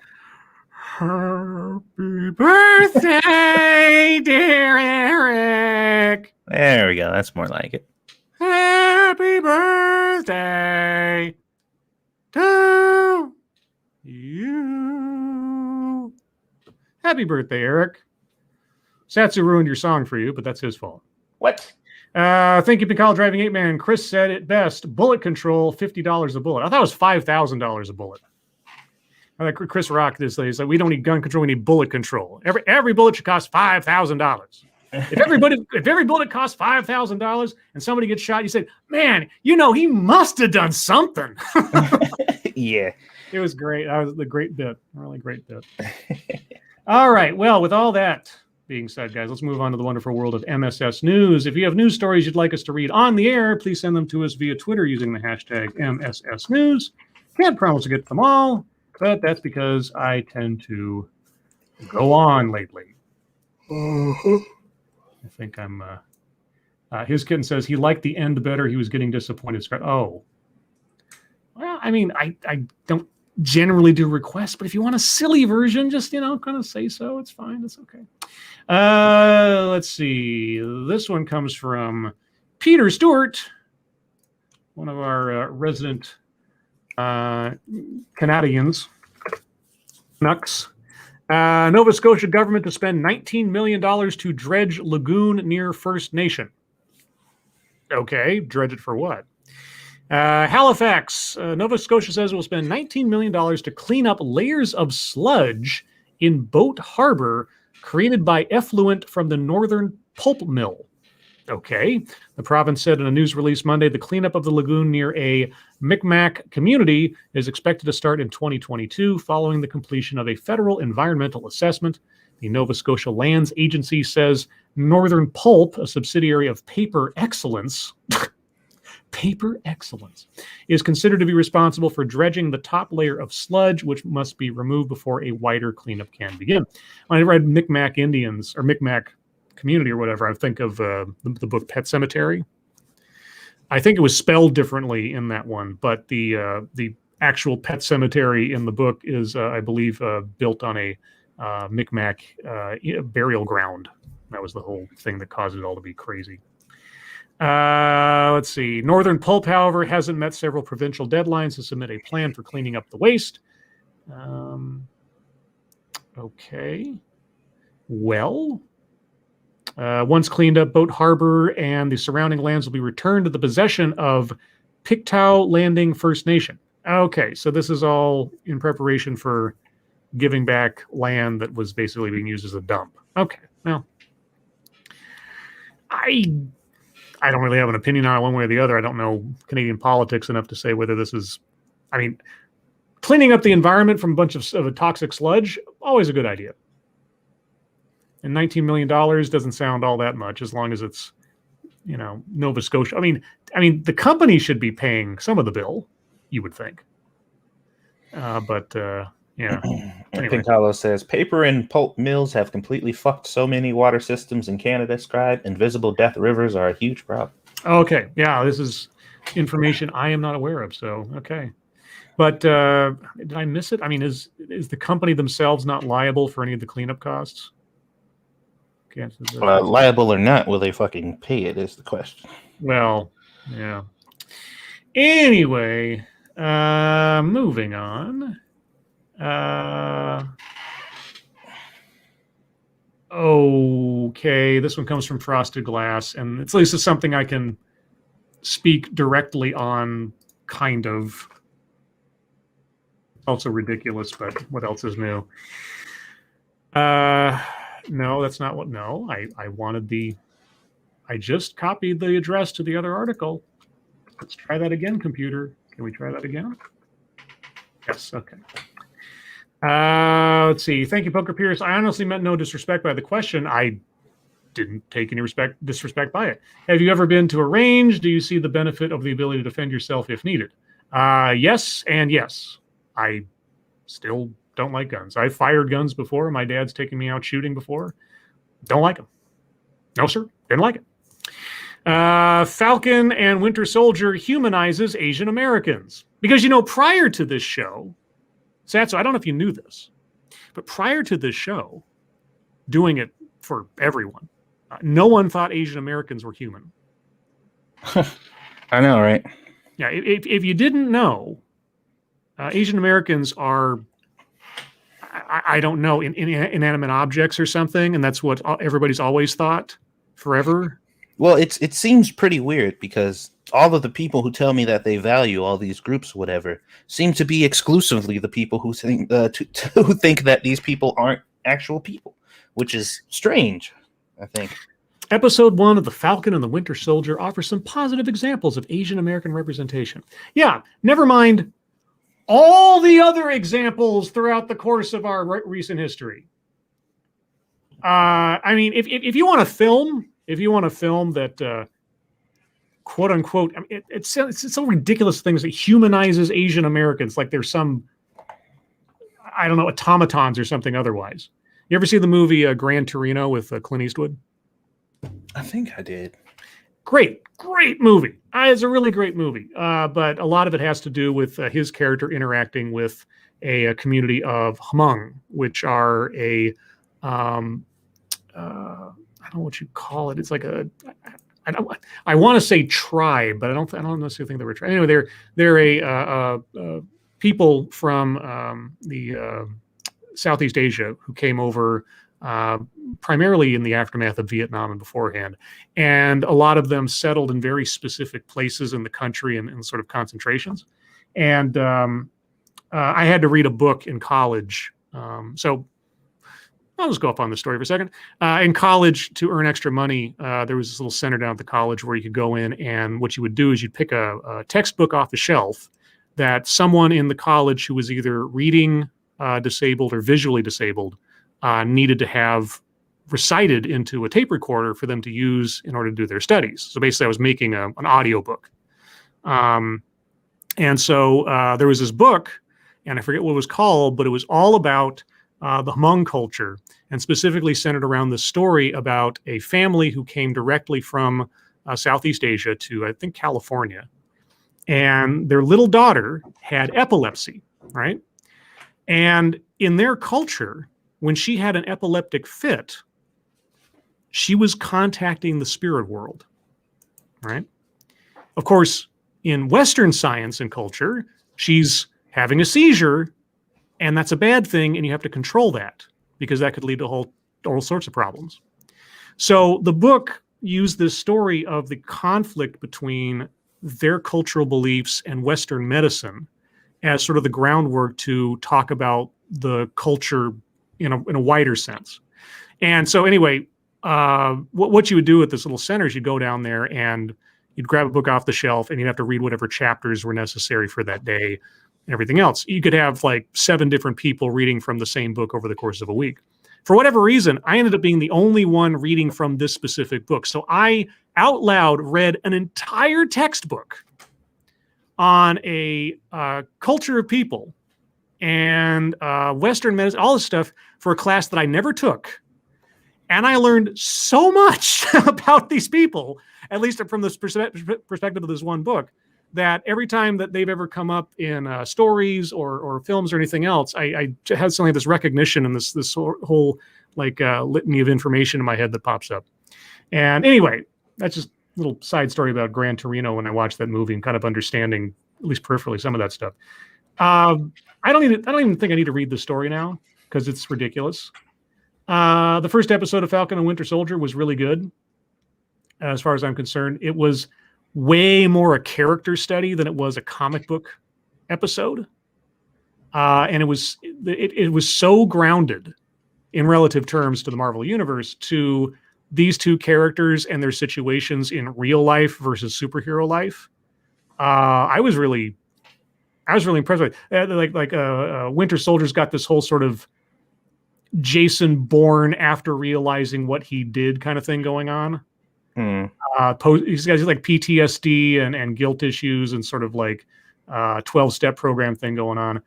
Happy birthday, dear Eric. There we go. That's more like it. Happy birthday to you. Happy birthday, Eric. Satsu ruined your song for you, but that's his fault. What? Thank you, Pical Driving 8 Man. Chris said it best. Bullet control, $50 a bullet. I thought it was $5,000 a bullet. I think Chris rocked this. He said, we don't need gun control, we need bullet control. Every bullet should cost $5,000. If every bullet costs $5,000 and somebody gets shot, you say, man, he must have done something. Yeah. It was great. That was a great bit. A really great bit. All right. Well, with all that being said, guys, let's move on to the wonderful world of MSS News. If you have news stories you'd like us to read on the air, please send them to us via Twitter using the hashtag MSS News. Can't promise to get them all, but that's because I tend to go on lately. I think I'm... his kitten says he liked the end better. He was getting disappointed. Oh. Well, I mean, I don't generally do requests, but if you want a silly version, just, kind of say so. It's fine. It's okay. Let's see. This one comes from Peter Stewart, one of our resident Canadians. Nux. Nova Scotia government to spend $19 million to dredge lagoon near First Nation. Okay, dredge it for what? Halifax, Nova Scotia says it will spend $19 million to clean up layers of sludge in Boat Harbor created by effluent from the northern pulp mill. Okay. The province said in a news release Monday the cleanup of the lagoon near a Micmac community is expected to start in 2022 following the completion of a federal environmental assessment. The Nova Scotia Lands Agency says Northern Pulp, a subsidiary of Paper Excellence, Paper Excellence, is considered to be responsible for dredging the top layer of sludge, which must be removed before a wider cleanup can begin. When I read Micmac Indians or Micmac community or whatever, I think of the book Pet Cemetery. I think it was spelled differently in that one, but the actual Pet Cemetery in the book is, I believe, built on a Micmac burial ground. That was the whole thing that caused it all to be crazy. Let's see. Northern Pulp, however, hasn't met several provincial deadlines to submit a plan for cleaning up the waste. Okay. Well, once cleaned up, Boat Harbor and the surrounding lands will be returned to the possession of Pictou Landing First Nation. Okay, so this is all in preparation for giving back land that was basically being used as a dump. Okay, well, I don't really have an opinion on it one way or the other. I don't know Canadian politics enough to say whether this is, I mean, cleaning up the environment from a bunch of toxic sludge, always a good idea. And $19 million doesn't sound all that much as long as it's, Nova Scotia. I mean, the company should be paying some of the bill, you would think. Yeah. Anyway. Pincalo says, paper and pulp mills have completely fucked so many water systems in Canada, Scribe. Invisible death rivers are a huge problem. Okay. Yeah, this is information I am not aware of. So, okay. But did I miss it? I mean, is the company themselves not liable for any of the cleanup costs? Liable or not, will they fucking pay it is the question. Well, yeah. Anyway, moving on. Okay. Okay, this one comes from Frosted Glass, and at least it's something I can speak directly on, kind of. Also ridiculous, but what else is new? No, that's not what. No, I wanted the. I just copied the address to the other article. Let's try that again, computer. Can we try that again? Yes. Okay. Let's see. Thank you, Poker Pierce. I honestly meant no disrespect by the question. I didn't take any disrespect by it. Have you ever been to a range? Do you see the benefit of the ability to defend yourself if needed? Yes and yes. I still don't like guns. I've fired guns before. My dad's taken me out shooting before. Don't like them. No, sir. Didn't like it. Falcon and Winter Soldier humanizes Asian Americans. Because, prior to this show, Satsu, I don't know if you knew this, but prior to this show, doing it for everyone, no one thought Asian Americans were human. I know, right? Yeah, if you didn't know, Asian Americans are, I don't know, inanimate objects or something, and that's what everybody's always thought forever. Well, it seems pretty weird because all of the people who tell me that they value all these groups, whatever, seem to be exclusively the people who think who think that these people aren't actual people, which is strange, I think. Episode 1 of The Falcon and the Winter Soldier offers some positive examples of Asian American representation. Yeah, never mind all the other examples throughout the course of our recent history. I mean, if you want to film, that quote unquote, I mean, it's so ridiculous things that humanizes Asian Americans, like there's some, I don't know, automatons or something otherwise. You ever see the movie Gran Torino with Clint Eastwood? I think I did. Great movie. It's a really great movie. But a lot of it has to do with his character interacting with a community of Hmong, which are a, I don't know what you call it. It's like I want to say tribe, but I don't necessarily think they were tribe. Anyway, they're a people from the Southeast Asia who came over primarily in the aftermath of Vietnam and beforehand. And a lot of them settled in very specific places in the country and sort of concentrations. And I had to read a book in college. So I'll just go up on the story for a second. In college, to earn extra money, there was this little center down at the college where you could go in, and what you would do is you'd pick a textbook off the shelf that someone in the college who was either reading disabled or visually disabled needed to have recited into a tape recorder for them to use in order to do their studies. So basically, I was making an audio book. And so there was this book, and I forget what it was called, but it was all about the Hmong culture, and specifically centered around the story about a family who came directly from Southeast Asia to, I think, California. And their little daughter had epilepsy, right? And in their culture, when she had an epileptic fit, she was contacting the spirit world, right? Of course, in Western science and culture, she's having a seizure, and that's a bad thing, and you have to control that because that could lead to all sorts of problems. So the book used this story of the conflict between their cultural beliefs and Western medicine as sort of the groundwork to talk about the culture in a wider sense. And so anyway, what you would do at this little center is you'd go down there and you'd grab a book off the shelf and you'd have to read whatever chapters were necessary for that day and everything else. You could have like 7 different people reading from the same book over the course of a week. For whatever reason, I ended up being the only one reading from this specific book. So I out loud read an entire textbook on a culture of people and Western medicine, all this stuff, for a class that I never took. And I learned so much about these people, at least from the perspective of this one book, that every time that they've ever come up in stories or films or anything else, I had suddenly this recognition and this whole like litany of information in my head that pops up. And anyway, that's just a little side story about Gran Torino when I watched that movie and kind of understanding, at least peripherally, some of that stuff. I don't even think I need to read the story now because it's ridiculous. The first episode of Falcon and Winter Soldier was really good, as far as I'm concerned. It was way more a character study than it was a comic book episode. And it was so grounded in relative terms to the Marvel Universe, to these two characters and their situations in real life versus superhero life. I was really impressed with it. Winter Soldier's got this whole sort of Jason Bourne after realizing what he did kind of thing going on. He's got like PTSD and guilt issues and sort of like 12-step program thing going on.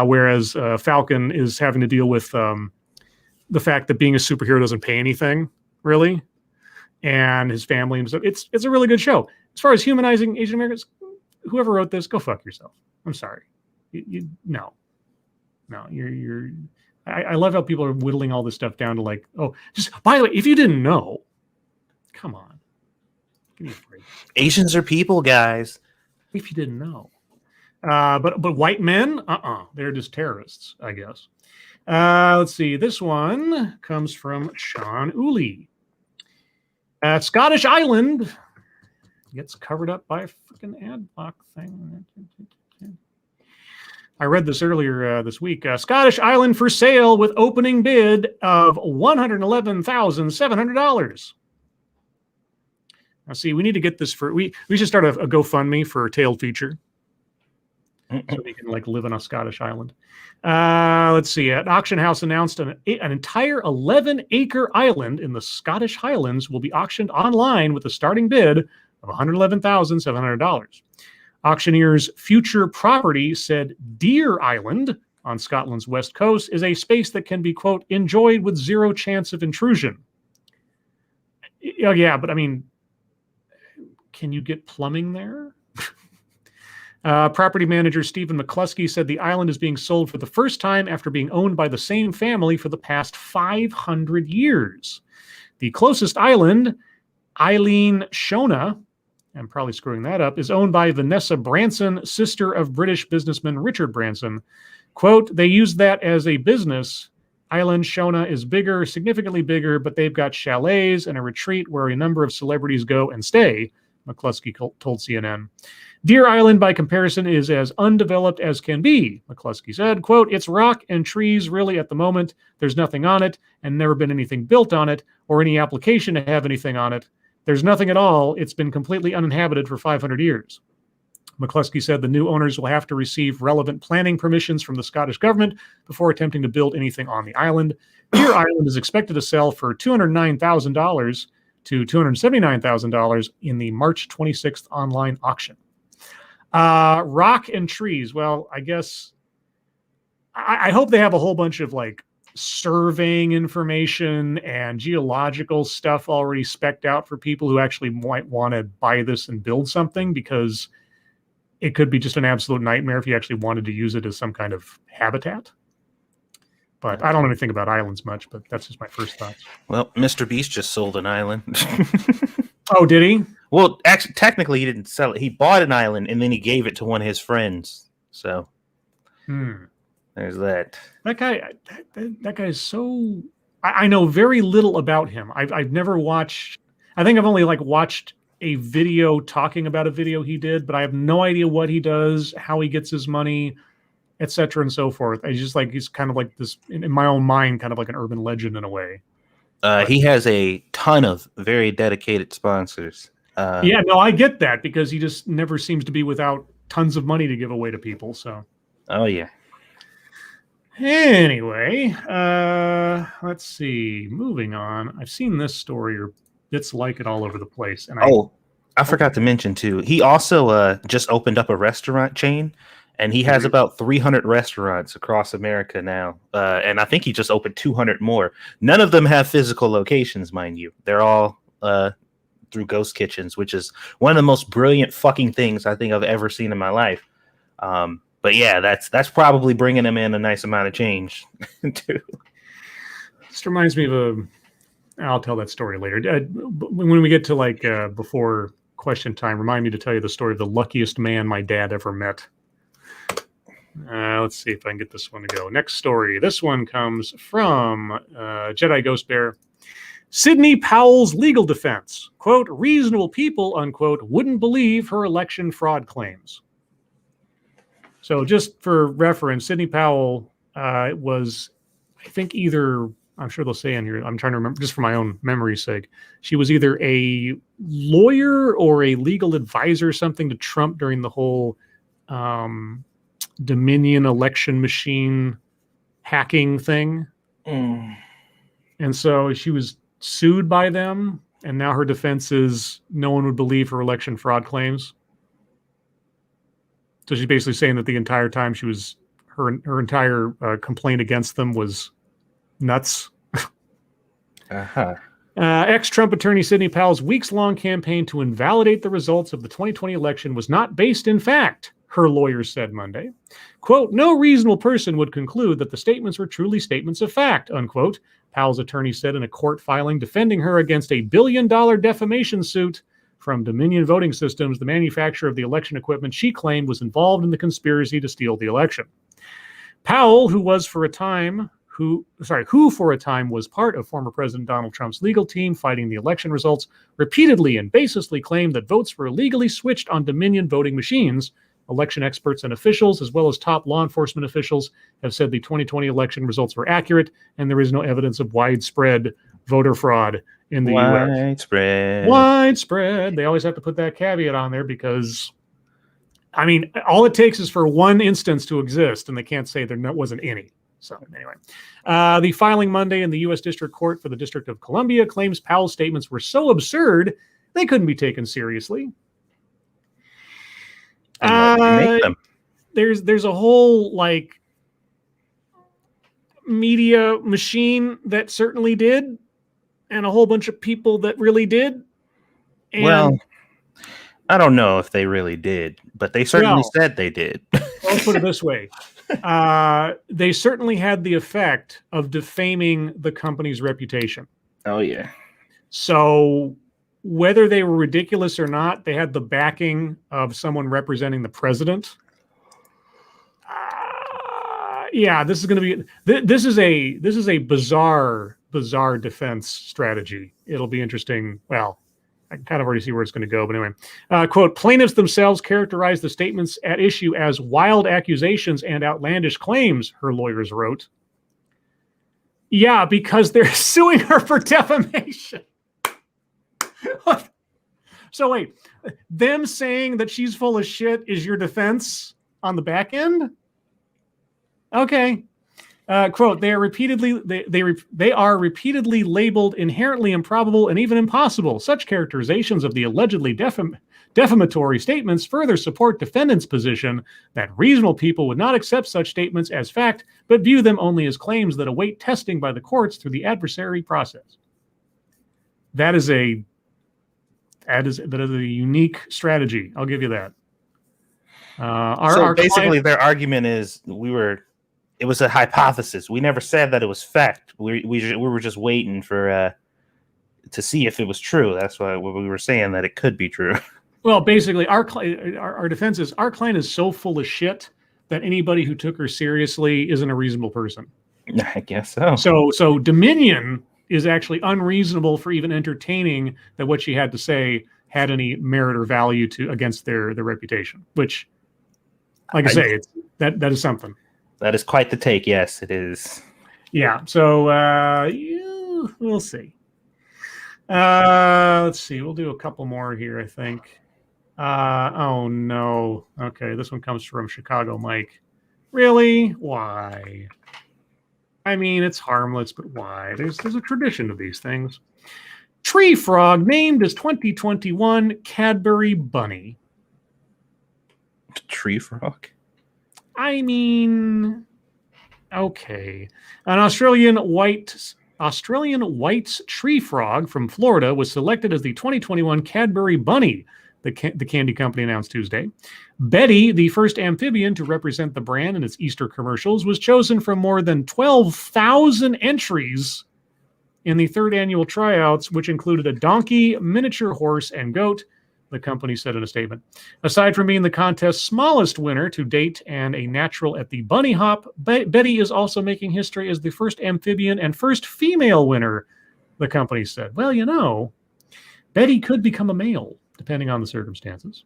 Whereas Falcon is having to deal with the fact that being a superhero doesn't pay anything, really, and his family and stuff. It's a really good show. As far as humanizing Asian Americans, whoever wrote this, go fuck yourself. I'm sorry. No. I love how people are whittling all this stuff down to like, oh, just by the way, if you didn't know, come on, give me a break. Asians are people, guys. If you didn't know, but white men, they're just terrorists, I guess. Let's see. This one comes from Sean Uli. Scottish Island gets covered up by a freaking ad block thing. I read this earlier this week. Scottish Island for sale with opening bid of $111,700. Now, see, we need to get this we should start a GoFundMe for a tailed feature, so we can like live on a Scottish island. Let's see. An auction house announced an entire 11-acre island in the Scottish Highlands will be auctioned online with a starting bid of $111,700. Auctioneer's Future Property said Deer Island on Scotland's west coast is a space that can be, quote, enjoyed with zero chance of intrusion. Yeah, but I mean, can you get plumbing there? Property manager Stephen McCluskey said the island is being sold for the first time after being owned by the same family for the past 500 years. The closest island, Eileen Shona, I'm probably screwing that up, is owned by Vanessa Branson, sister of British businessman Richard Branson. Quote, they use that as a business. Island Shona is bigger, significantly bigger, but they've got chalets and a retreat where a number of celebrities go and stay, McCluskey told CNN. Deer Island, by comparison, is as undeveloped as can be, McCluskey said. Quote, it's rock and trees really at the moment. There's nothing on it and never been anything built on it or any application to have anything on it. There's nothing at all. It's been completely uninhabited for 500 years. McCluskey said the new owners will have to receive relevant planning permissions from the Scottish government before attempting to build anything on the island. Deer Island is expected to sell for $209,000 to $279,000 in the March 26th online auction. Rock and trees. Well, I guess I hope they have a whole bunch of like surveying information and geological stuff already specced out for people who actually might want to buy this and build something, because it could be just an absolute nightmare if you actually wanted to use it as some kind of habitat. But I don't know anything about islands much, but that's just my first thoughts. Well, Mr. Beast just sold an island. Oh, did he? Well, actually, technically, he didn't sell it. He bought an island, and then he gave it to one of his friends. So there's that. That guy is so... I know very little about him. I've never watched... I think I've only watched a video talking about a video he did, but I have no idea what he does, how he gets his money, etc. and so forth. I just he's kind of like this, in my own mind, kind of like an urban legend in a way. He has a ton of very dedicated sponsors. Yeah, no, I get that, because he just never seems to be without tons of money to give away to people. So. Oh yeah. Anyway, let's see. Moving on. I've seen this story or bits like it all over the place. And I forgot to mention too. He also just opened up a restaurant chain, and he has about 300 restaurants across America now. And I think he just opened 200 more. None of them have physical locations, mind you. They're all through ghost kitchens, which is one of the most brilliant fucking things I think I've ever seen in my life. But yeah, that's probably bringing him in a nice amount of change too. This reminds me of I'll tell that story later. When we get to before question time, remind me to tell you the story of the luckiest man my dad ever met. Let's see if I can get this one to go. Next story. This one comes from Jedi Ghost Bear. Sidney Powell's legal defense. Quote, reasonable people, unquote, wouldn't believe her election fraud claims. So just for reference, Sidney Powell was, I think either, I'm sure they'll say in here, I'm trying to remember, just for my own memory's sake, she was either a lawyer or a legal advisor or something to Trump during the whole Dominion election machine hacking thing. And so she was sued by them, and now her defense is no one would believe her election fraud claims. So she's basically saying that the entire time she was, her entire complaint against them was nuts. Ex-Trump attorney Sidney Powell's weeks-long campaign to invalidate the results of the 2020 election was not based in fact, her lawyers said Monday. Quote, no reasonable person would conclude that the statements were truly statements of fact, unquote, Powell's attorney said in a court filing defending her against a $1 billion defamation suit from Dominion Voting Systems, the manufacturer of the election equipment she claimed was involved in the conspiracy to steal the election. Powell, who for a time was part of former President Donald Trump's legal team fighting the election results, repeatedly and baselessly claimed that votes were illegally switched on Dominion voting machines. Election experts and officials, as well as top law enforcement officials, have said the 2020 election results were accurate, and there is no evidence of widespread voter fraud in the U.S. Widespread. They always have to put that caveat on there because, I mean, all it takes is for one instance to exist, and they can't say there wasn't any. So anyway, the filing Monday in the U.S. District Court for the District of Columbia claims Powell's statements were so absurd they couldn't be taken seriously. There's a whole like media machine that certainly did, and a whole bunch of people that really did. And well, I don't know if they really did, but they certainly said they did. Let's put it this way. They certainly had the effect of defaming the company's reputation. Oh, yeah. So whether they were ridiculous or not, they had the backing of someone representing the president. Yeah, this is going to be this is a bizarre defense strategy. It'll be interesting. Well, I kind of already see where it's going to go, but anyway. Quote, plaintiffs themselves characterized the statements at issue as wild accusations and outlandish claims, her lawyers wrote. Yeah, because they're suing her for defamation. So wait, them saying that she's full of shit is your defense on the back end? Okay. Quote, they are repeatedly labeled inherently improbable and even impossible. Such characterizations of the allegedly defamatory statements further support defendants' position that reasonable people would not accept such statements as fact, but view them only as claims that await testing by the courts through the adversary process. That is a unique strategy. I'll give you that. Basically, their argument is it was a hypothesis. We never said that it was fact. We were just waiting for to see if it was true. That's why we were saying that it could be true. Well, basically, our defense is our client is so full of shit that anybody who took her seriously isn't a reasonable person. I guess so. So Dominion is actually unreasonable for even entertaining that what she had to say had any merit or value against their reputation. Which, like I say, that is something. That is quite the take. Yes, it is. Yeah. So we'll see. Let's see. We'll do a couple more here, I think. Oh, no. Okay. This one comes from Chicago Mike. Really? Why? I mean, it's harmless, but why? There's a tradition of these things. Tree frog named as 2021 Cadbury Bunny. Tree frog? I mean, okay. An Australian white's tree frog from Florida was selected as the 2021 Cadbury Bunny, the candy company announced Tuesday. Betty, the first amphibian to represent the brand in its Easter commercials, was chosen from more than 12,000 entries in the third annual tryouts, which included a donkey, miniature horse, and goat. the company said in a statement. Aside from being the contest's smallest winner to date and a natural at the bunny hop, Betty is also making history as the first amphibian and first female winner, the company said. Well, you know, Betty could become a male, depending on the circumstances.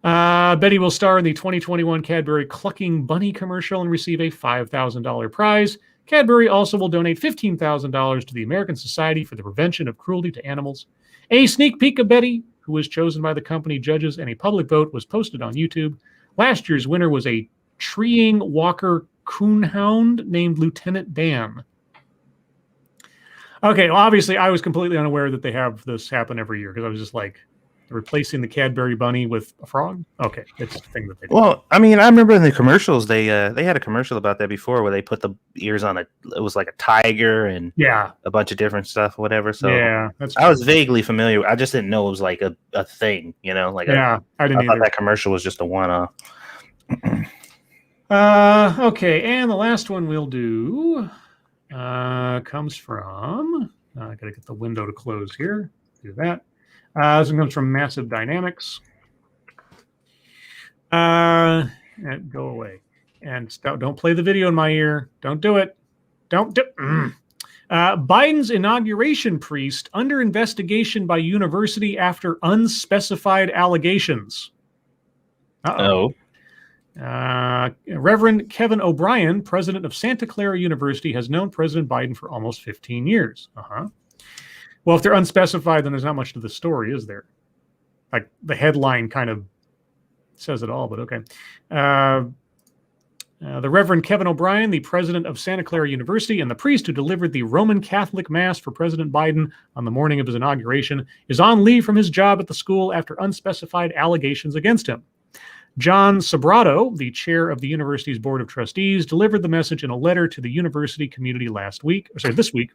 Betty will star in the 2021 Cadbury Clucking Bunny commercial and receive a $5,000 prize. Cadbury also will donate $15,000 to the American Society for the Prevention of Cruelty to Animals. A sneak peek of Betty, who was chosen by the company judges in a public vote, was posted on YouTube. Last year's winner was a treeing walker coonhound named Lieutenant Dan. Okay, well, obviously I was completely unaware that they have this happen every year because I was just like, replacing the Cadbury bunny with a frog? Okay, it's a thing that they do. Well, I mean, I remember in the commercials they had a commercial about that before where they put the ears on it was like a tiger and a bunch of different stuff, whatever. So yeah, that's true. I was vaguely familiar. I just didn't know it was like a thing, you know, like I didn't thought that commercial was just a one-off. Okay, and the last one we'll do comes from I gotta get the window to close here. Do that. This one comes from Massive Dynamics. And go away. And don't play the video in my ear. Don't do it. Don't do Biden's inauguration priest under investigation by university after unspecified allegations. Uh-oh. Reverend Kevin O'Brien, president of Santa Clara University, has known President Biden for almost 15 years. Well, if they're unspecified, then there's not much to the story, is there? Like the headline kind of says it all, but okay. The Reverend Kevin O'Brien, the president of Santa Clara University and the priest who delivered the Roman Catholic Mass for President Biden on the morning of his inauguration, is on leave from his job at the school after unspecified allegations against him. John Sobrato, the chair of the university's board of trustees, delivered the message in a letter to the university community this week.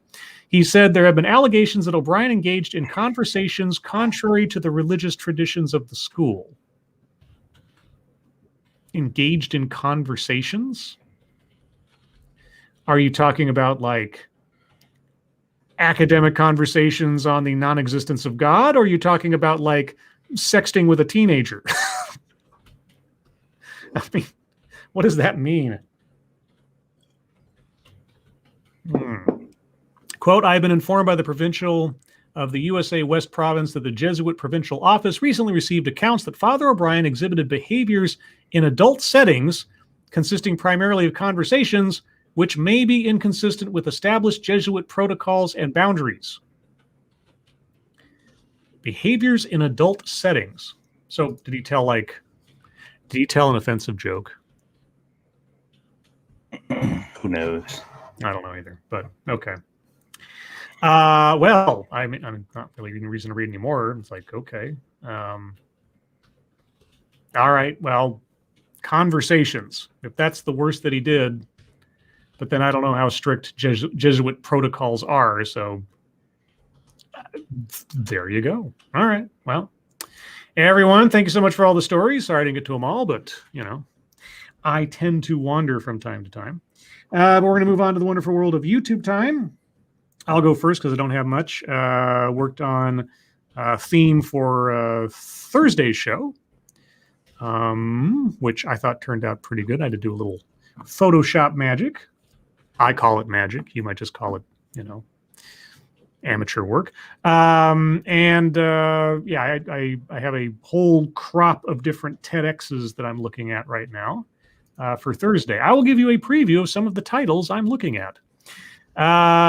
He said there have been allegations that O'Brien engaged in conversations contrary to the religious traditions of the school. Engaged in conversations? Are you talking about like academic conversations on the non-existence of God? Or are you talking about like sexting with a teenager? I mean, what does that mean? Quote, I have been informed by the provincial of the USA West Province that the Jesuit Provincial Office recently received accounts that Father O'Brien exhibited behaviors in adult settings consisting primarily of conversations which may be inconsistent with established Jesuit protocols and boundaries. Behaviors in adult settings. So did he tell an offensive joke? Who knows? I don't know either, but okay. Well, I mean, I'm not really any reason to read anymore. It's like, okay. All right, well, conversations. If that's the worst that he did, but then I don't know how strict Jesuit protocols are, so there you go. All right, well. Everyone, thank you so much for all the stories. Sorry I didn't get to them all, but, you know, I tend to wander from time to time. But we're going to move on to the wonderful world of YouTube time. I'll go first because I don't have much. Worked on a theme for Thursday's show, which I thought turned out pretty good. I had to do a little Photoshop magic. I call it magic. You might just call it, you know, amateur work. I have a whole crop of different TEDx's that I'm looking at right now for Thursday. I will give you a preview of some of the titles I'm looking at.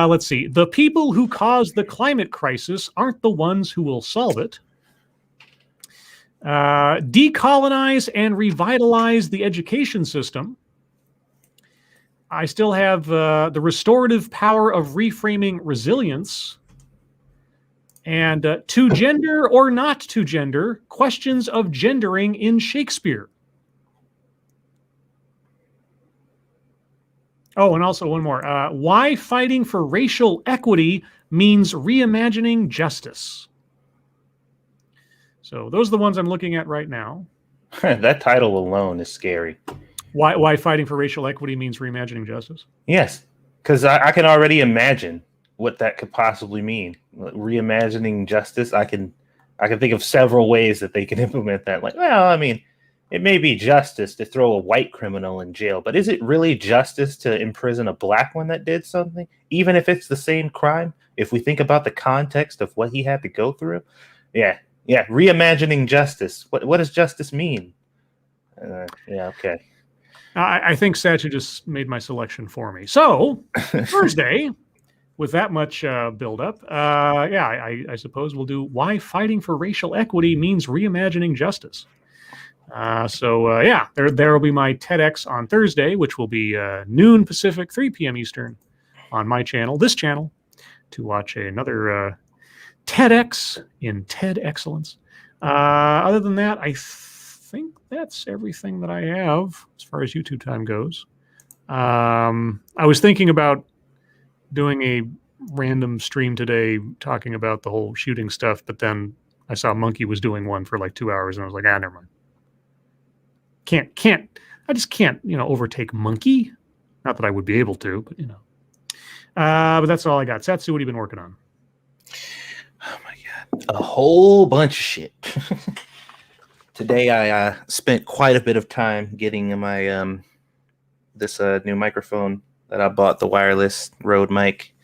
Let's see. The people who caused the climate crisis aren't the ones who will solve it. Decolonize and revitalize the education system. I still have the restorative power of reframing resilience. And to gender or not to gender, questions of gendering in Shakespeare. Oh, and also one more. Why fighting for racial equity means reimagining justice. So those are the ones I'm looking at right now. That title alone is scary. Why fighting for racial equity means reimagining justice? Yes, because I can already imagine what that could possibly mean. Reimagining justice, I can I can think of several ways that they can implement that. Like, well, I mean, it may be justice to throw a white criminal in jail, but is it really justice to imprison a black one that did something? Even if it's the same crime, if we think about the context of what he had to go through? Yeah. Reimagining justice. What does justice mean? Okay. I think Satsu just made my selection for me. So, Thursday, with that much buildup, I suppose we'll do why fighting for racial equity means reimagining justice. There will be my TEDx on Thursday, which will be noon Pacific, 3 p.m. Eastern on my channel, this channel, to watch another TEDx in TED excellence. Other than that, I think that's everything that I have as far as YouTube time goes. I was thinking about doing a random stream today talking about the whole shooting stuff, but then I saw Monkey was doing one for like 2 hours, and I was like, never mind. I just can't, overtake Monkey. Not that I would be able to, but but that's all I got. Satsu, what have you been working on? Oh my God. A whole bunch of shit. Today I spent quite a bit of time getting my this new microphone that I bought, the wireless Rode mic,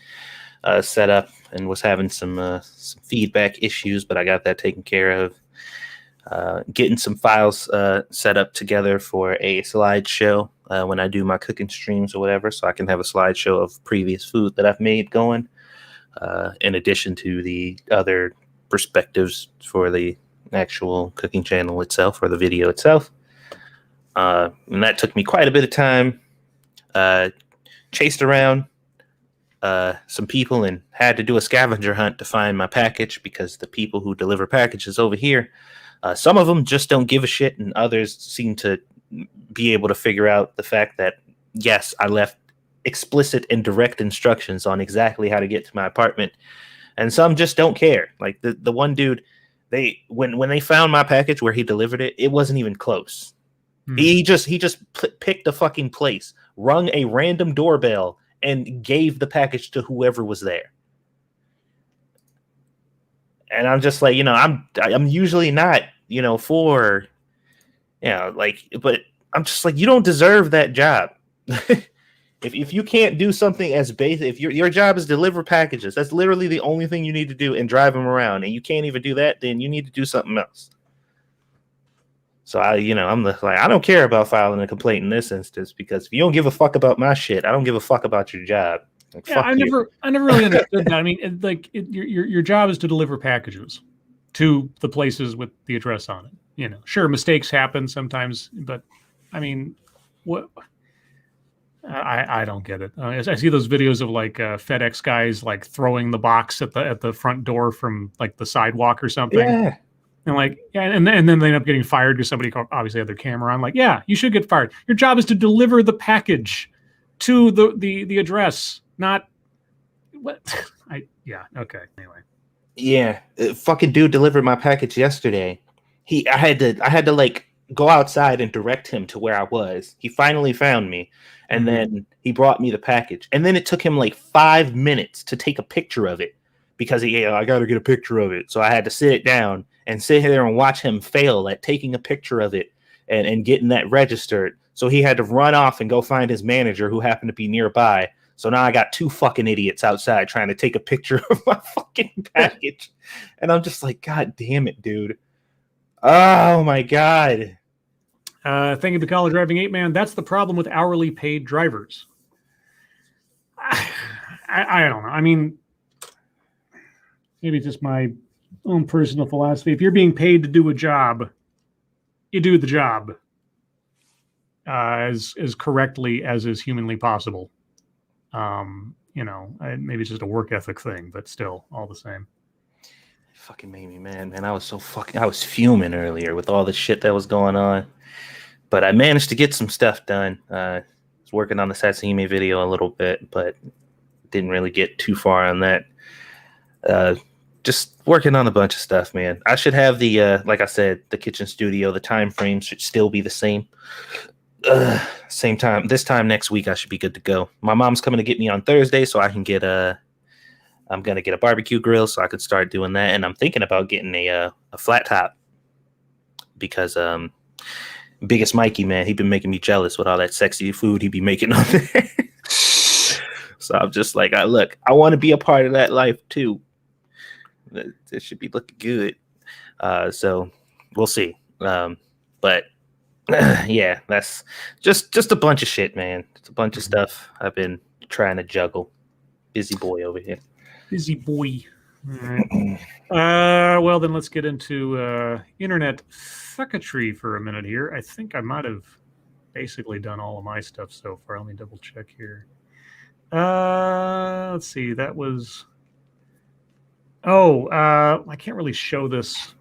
set up, and was having some feedback issues, but I got that taken care of. Getting some files set up together for a slideshow when I do my cooking streams or whatever, so I can have a slideshow of previous food that I've made going, in addition to the other perspectives for the actual cooking channel itself or the video itself. And that took me quite a bit of time. Chased around some people and had to do a scavenger hunt to find my package, because the people who deliver packages over here, some of them just don't give a shit, and others seem to be able to figure out the fact that, yes, I left explicit and direct instructions on exactly how to get to my apartment, and some just don't care. Like the one dude, when they found my package where he delivered it, it wasn't even close. He just picked a fucking place, rung a random doorbell, and gave the package to whoever was there. And I'm just like, I'm usually not, for, but I'm just like, you don't deserve that job. If you can't do something as basic, if your job is deliver packages, that's literally the only thing you need to do, and drive them around, and you can't even do that, then you need to do something else. So I don't care about filing a complaint in this instance, because if you don't give a fuck about my shit, I don't give a fuck about your job. Like, yeah, I never really understood that. I mean, your job is to deliver packages to the places with the address on it. Sure, mistakes happen sometimes, but I mean, what? I don't get it. I see those videos of like FedEx guys like throwing the box at the front door from like the sidewalk or something. Yeah. And then they end up getting fired because somebody obviously had their camera on. Like, yeah, you should get fired. Your job is to deliver the package to the address, not what. Okay. Anyway. Yeah, fucking dude delivered my package yesterday. I had to like go outside and direct him to where I was. He finally found me, and then he brought me the package. And then it took him like 5 minutes to take a picture of it, because I got to get a picture of it. So I had to sit it down and sit there and watch him fail at taking a picture of it and getting that registered. So he had to run off and go find his manager, who happened to be nearby. So now I got 2 fucking idiots outside trying to take a picture of my fucking package. And I'm just like, God damn it, dude. Oh my God. Thank you to College Driving 8-Man. That's the problem with hourly paid drivers. I don't know. I mean, maybe it's just my own personal philosophy. If you're being paid to do a job, you do the job as correctly as is humanly possible. Maybe it's just a work ethic thing, but still, all the same. It fucking made me mad, man. I was fuming earlier with all the shit that was going on, but I managed to get some stuff done. I was working on the Satsu video a little bit, but didn't really get too far on that. Just working on a bunch of stuff, man. I should have the, like I said, the kitchen studio, the time frame should still be the same. Same time. This time next week, I should be good to go. My mom's coming to get me on Thursday, so I can get I'm gonna get a barbecue grill so I could start doing that, and I'm thinking about getting a flat top because biggest Mikey, man, he been making me jealous with all that sexy food he be making on there. So I'm just like, I want to be a part of that life too. It should be looking good. So we'll see. But yeah, that's just a bunch of shit, man. It's a bunch of stuff I've been trying to juggle. Busy boy over here. Busy boy. All right. Well, then let's get into internet fucketry for a minute here. I think I might have basically done all of my stuff so far. Let me double check here. Let's see. That was. I can't really show this.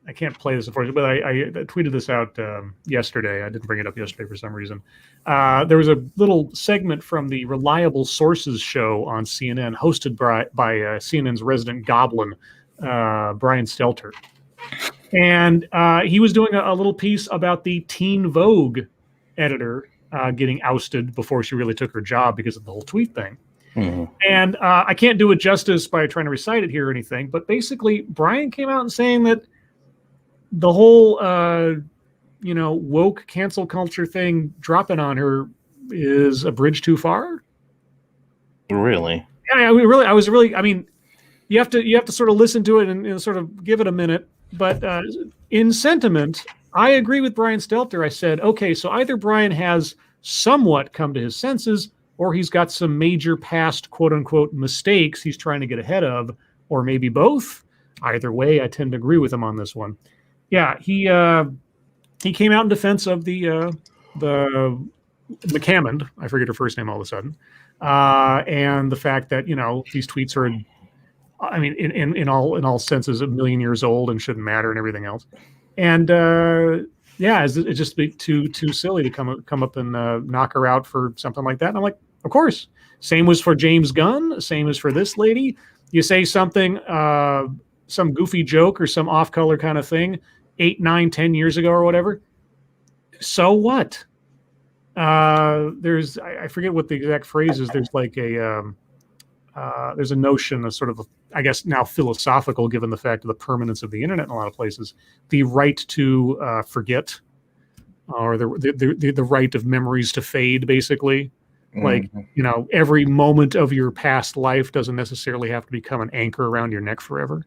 I can't play this, unfortunately, but I tweeted this out yesterday. I didn't bring it up yesterday for some reason. There was a little segment from the Reliable Sources show on CNN, hosted by CNN's resident goblin, Brian Stelter. And he was doing a little piece about the Teen Vogue editor getting ousted before she really took her job because of the whole tweet thing. Mm-hmm. And I can't do it justice by trying to recite it here or anything, but basically Brian came out and saying that the whole, woke cancel culture thing dropping on her is a bridge too far. Really? Yeah, I mean, you have to sort of listen to it and sort of give it a minute. But in sentiment, I agree with Brian Stelter. I said, okay, so either Brian has somewhat come to his senses, or he's got some major past quote unquote mistakes he's trying to get ahead of, or maybe both. Either way, I tend to agree with him on this one. Yeah, he came out in defense of the McCammond, I forget her first name all of a sudden, and the fact that these tweets are, I mean, in all senses, a million years old and shouldn't matter and everything else, and it's just too silly to come up and knock her out for something like that. And I'm like, of course. Same was for James Gunn. Same as for this lady. You say something, some goofy joke or some off-color kind of thing 8, 9, 10 years ago or whatever. So what? There's, I forget what the exact phrase is. There's like there's a notion of sort of, I guess now philosophical, given the fact of the permanence of the internet in a lot of places, the right to forget, or the right of memories to fade, basically. Like, every moment of your past life doesn't necessarily have to become an anchor around your neck forever.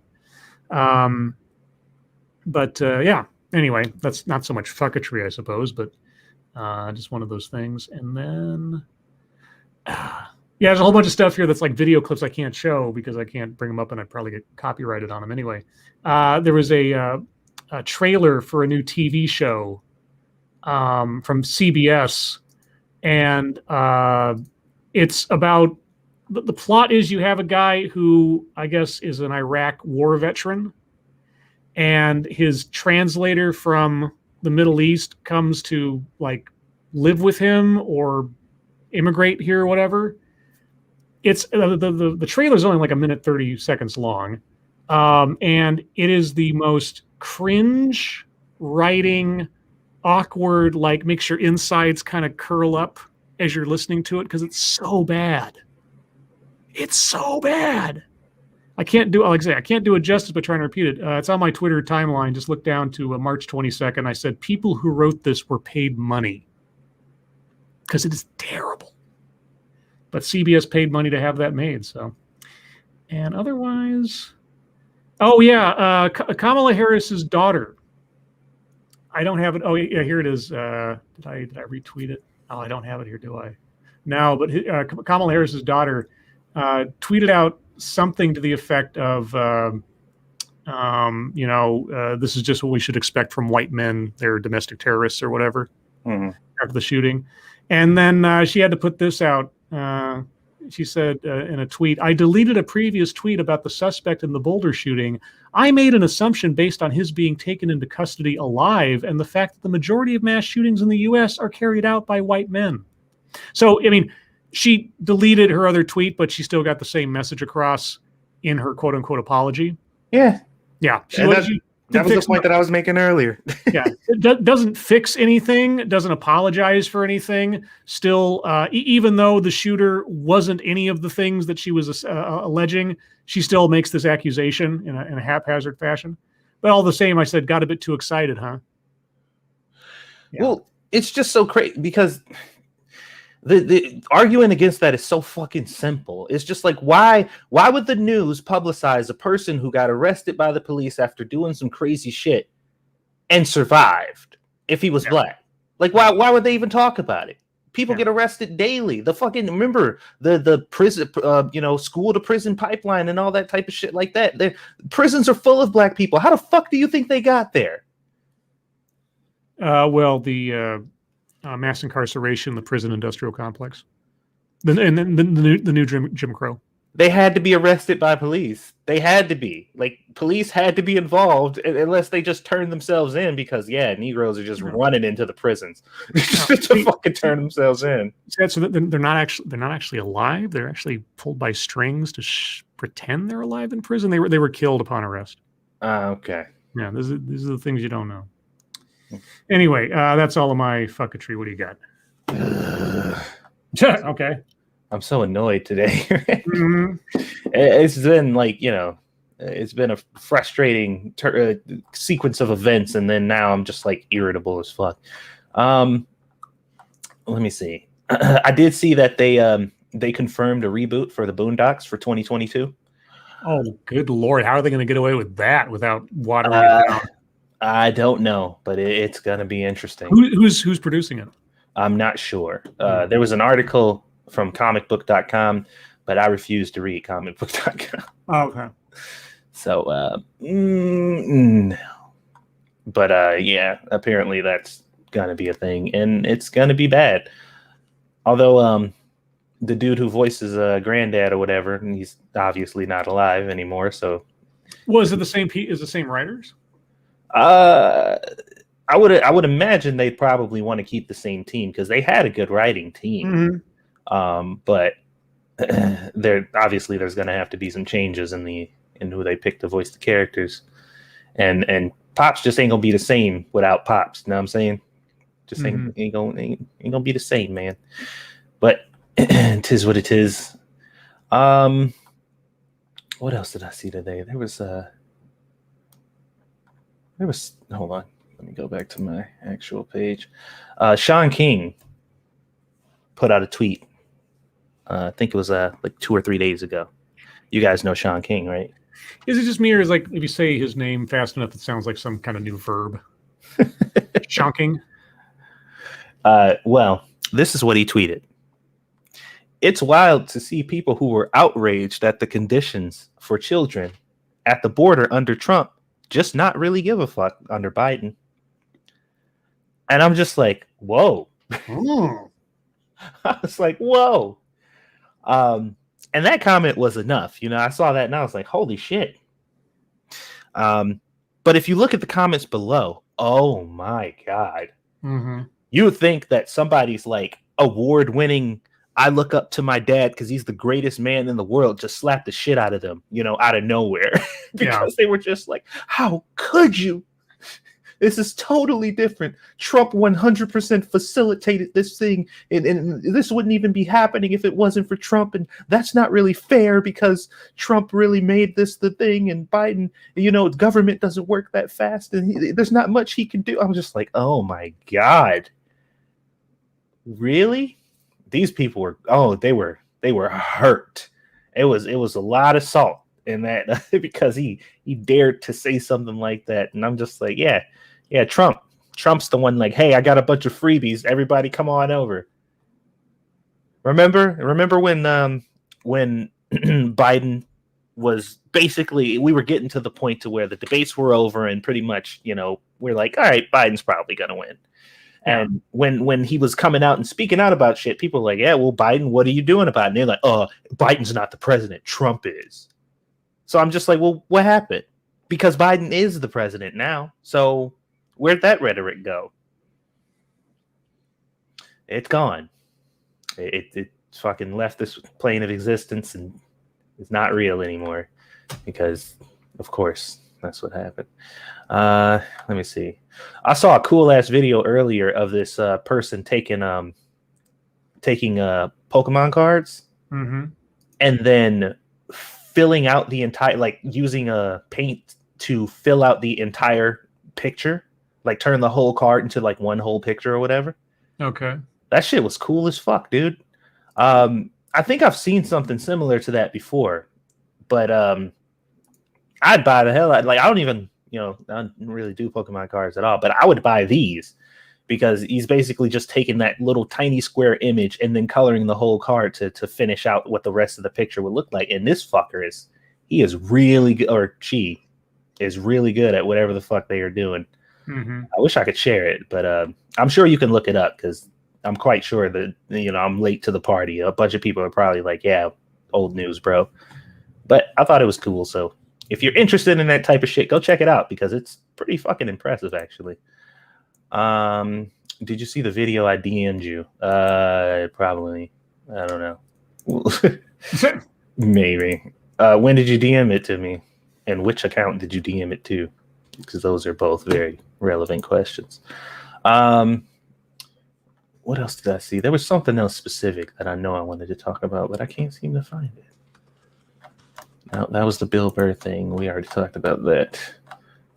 Anyway, that's not so much fucketry, I suppose, but just one of those things. And then, there's a whole bunch of stuff here that's like video clips I can't show because I can't bring them up and I'd probably get copyrighted on them anyway. There was a trailer for a new TV show from CBS, and it's about, the plot is you have a guy who I guess is an Iraq war veteran, and his translator from the Middle East comes to like live with him or immigrate here or whatever. It's the trailer is only like a minute 30 seconds long, and it is the most cringe writing, awkward, like makes your insides kind of curl up as you're listening to it because it's so bad. It's so bad. I can't do it justice by trying to repeat it. It's on my Twitter timeline. Just look down to March 22nd. I said people who wrote this were paid money because it is terrible. But CBS paid money to have that made. So, and otherwise, Kamala Harris's daughter. I don't have it. Oh yeah, here it is. Did I retweet it? Oh, I don't have it here, do I? No, but Kamala Harris's daughter tweeted out something to the effect of, this is just what we should expect from white men. They're domestic terrorists or whatever, after the shooting. And then she had to put this out. She said in a tweet, I deleted a previous tweet about the suspect in the Boulder shooting. I made an assumption based on his being taken into custody alive and the fact that the majority of mass shootings in the U.S. are carried out by white men. So, I mean, she deleted her other tweet, but she still got the same message across in her quote-unquote apology. Yeah. Yeah. That was the point that I was making earlier. Yeah, it doesn't fix anything, doesn't apologize for anything. Still, even though the shooter wasn't any of the things that she was alleging, she still makes this accusation in a haphazard fashion. But all the same, I said, got a bit too excited, huh? Yeah. Well, it's just so crazy because the arguing against that is so fucking simple. It's just like, why would the news publicize a person who got arrested by the police after doing some crazy shit and survived if he was black? Like, why would they even talk about it? People get arrested daily. The fucking, remember the prison, school to prison pipeline and all that type of shit like that. The prisons are full of black people. How the fuck do you think they got there? Well, the mass incarceration, the prison industrial complex, and then the new Jim Crow. They had to be arrested by police. They had to be. Like, police had to be involved unless they just turned themselves in because, Negroes are just running into the prisons to fucking turn themselves in. So they're not actually alive. They're actually pulled by strings to pretend they're alive in prison. They were killed upon arrest. Okay. Yeah, these are the things you don't know. Anyway, that's all of my fucketry. What do you got? Okay. I'm so annoyed today. It's been it's been a frustrating sequence of events, and then now I'm just like irritable as fuck. Let me see. I did see that they confirmed a reboot for the Boondocks for 2022. Oh, good Lord. How are they going to get away with that without watering it down? I don't know, but it's going to be interesting. Who's producing it? I'm not sure. There was an article from comicbook.com, but I refuse to read comicbook.com. Oh, okay. So, no. But apparently that's going to be a thing, and it's going to be bad. Although the dude who voices Granddad or whatever, and he's obviously not alive anymore, so... Was it the same writers? I would imagine they'd probably want to keep the same team because they had a good writing team. Mm-hmm. But there's going to have to be some changes in who they pick to voice the characters, and Pops just ain't gonna be the same without Pops. You know what I'm saying? Just ain't gonna be the same, man. But 'tis what it is. What else did I see today? There was hold on, let me go back to my actual page. Sean King put out a tweet. I think it was like 2 or 3 days ago. You guys know Sean King, right? Is it just me, or is like if you say his name fast enough, it sounds like some kind of new verb? Sean King. Well, this is what he tweeted. It's wild to see people who were outraged at the conditions for children at the border under Trump just not really give a fuck under Biden. And I'm just like, whoa. I was like, whoa. And that comment was enough. I saw that and I was like, holy shit. But if you look at the comments below, oh my God. Mm-hmm. You would think that somebody's like award-winning, I look up to my dad because he's the greatest man in the world, just slapped the shit out of them, out of nowhere. Because they were just like, how could you? This is totally different. Trump 100% facilitated this thing, and this wouldn't even be happening if it wasn't for Trump, and that's not really fair because Trump really made this the thing, and Biden, government doesn't work that fast, and there's not much he can do. I was just like, oh my God. Really? These people were hurt. It was a lot of salt in that because he dared to say something like that, and I'm just like, yeah, Trump's the one like, hey, I got a bunch of freebies, everybody come on over. Remember when Biden was basically, we were getting to the point to where the debates were over and pretty much, we're like, all right, Biden's probably gonna win. And when he was coming out and speaking out about shit, people were like, yeah, well, Biden, what are you doing about it? And they're like, oh, Biden's not the president, Trump is. So I'm just like, well, what happened? Because Biden is the president now. So where'd that rhetoric go? It's gone. It fucking left this plane of existence and it's not real anymore. Because, of course, That's what happened. Let me see. I saw a cool ass video earlier of this person taking Pokemon cards and then filling out the entire, like using a paint to fill out the entire picture, like turn the whole card into like one whole picture or whatever. Okay. That shit was cool as fuck, dude. I think I've seen something similar to that before, but I'd buy the hell out. Like, I don't even, I don't really do Pokemon cards at all, but I would buy these because he's basically just taking that little tiny square image and then coloring the whole card to finish out what the rest of the picture would look like. And this fucker he is really good, or she is really good at whatever the fuck they are doing. I wish I could share it, but I'm sure you can look it up because I'm quite sure that, I'm late to the party. A bunch of people are probably like, yeah, old news, bro. But I thought it was cool. So if you're interested in that type of shit, go check it out because it's pretty fucking impressive, actually. Did you see the video I DM'd you? Probably. I don't know. Maybe. When did you DM it to me? And which account did you DM it to? Because those are both very relevant questions. What else did I see? There was something else specific that I know I wanted to talk about, but I can't seem to find it. No, that was the Bill Burr thing. We already talked about that.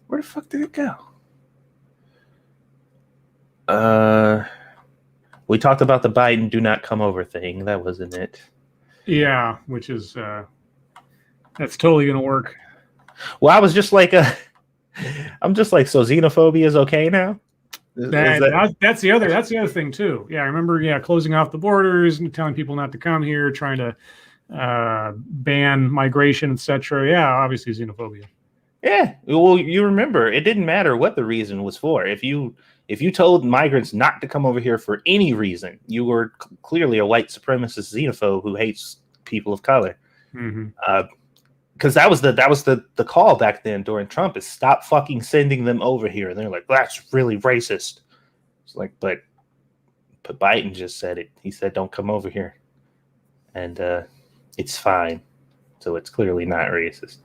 Where the fuck did it go? We talked about the Biden do not come over thing. That wasn't it. Yeah, which is that's totally gonna work. Well, I was just like, I'm just like, so xenophobia is okay now? That's the other thing too. Yeah, I remember. Closing off the borders and telling people not to come here, trying to ban migration, etc. Yeah, obviously xenophobia. Yeah, well, you remember it didn't matter what the reason was for. If you told migrants not to come over here for any reason, you were clearly a white supremacist xenophobe who hates people of color. Because that was the call back then during Trump is stop fucking sending them over here. And they're like, that's really racist. It's like, but Biden just said it. He said, don't come over here. And it's fine. So it's clearly not racist.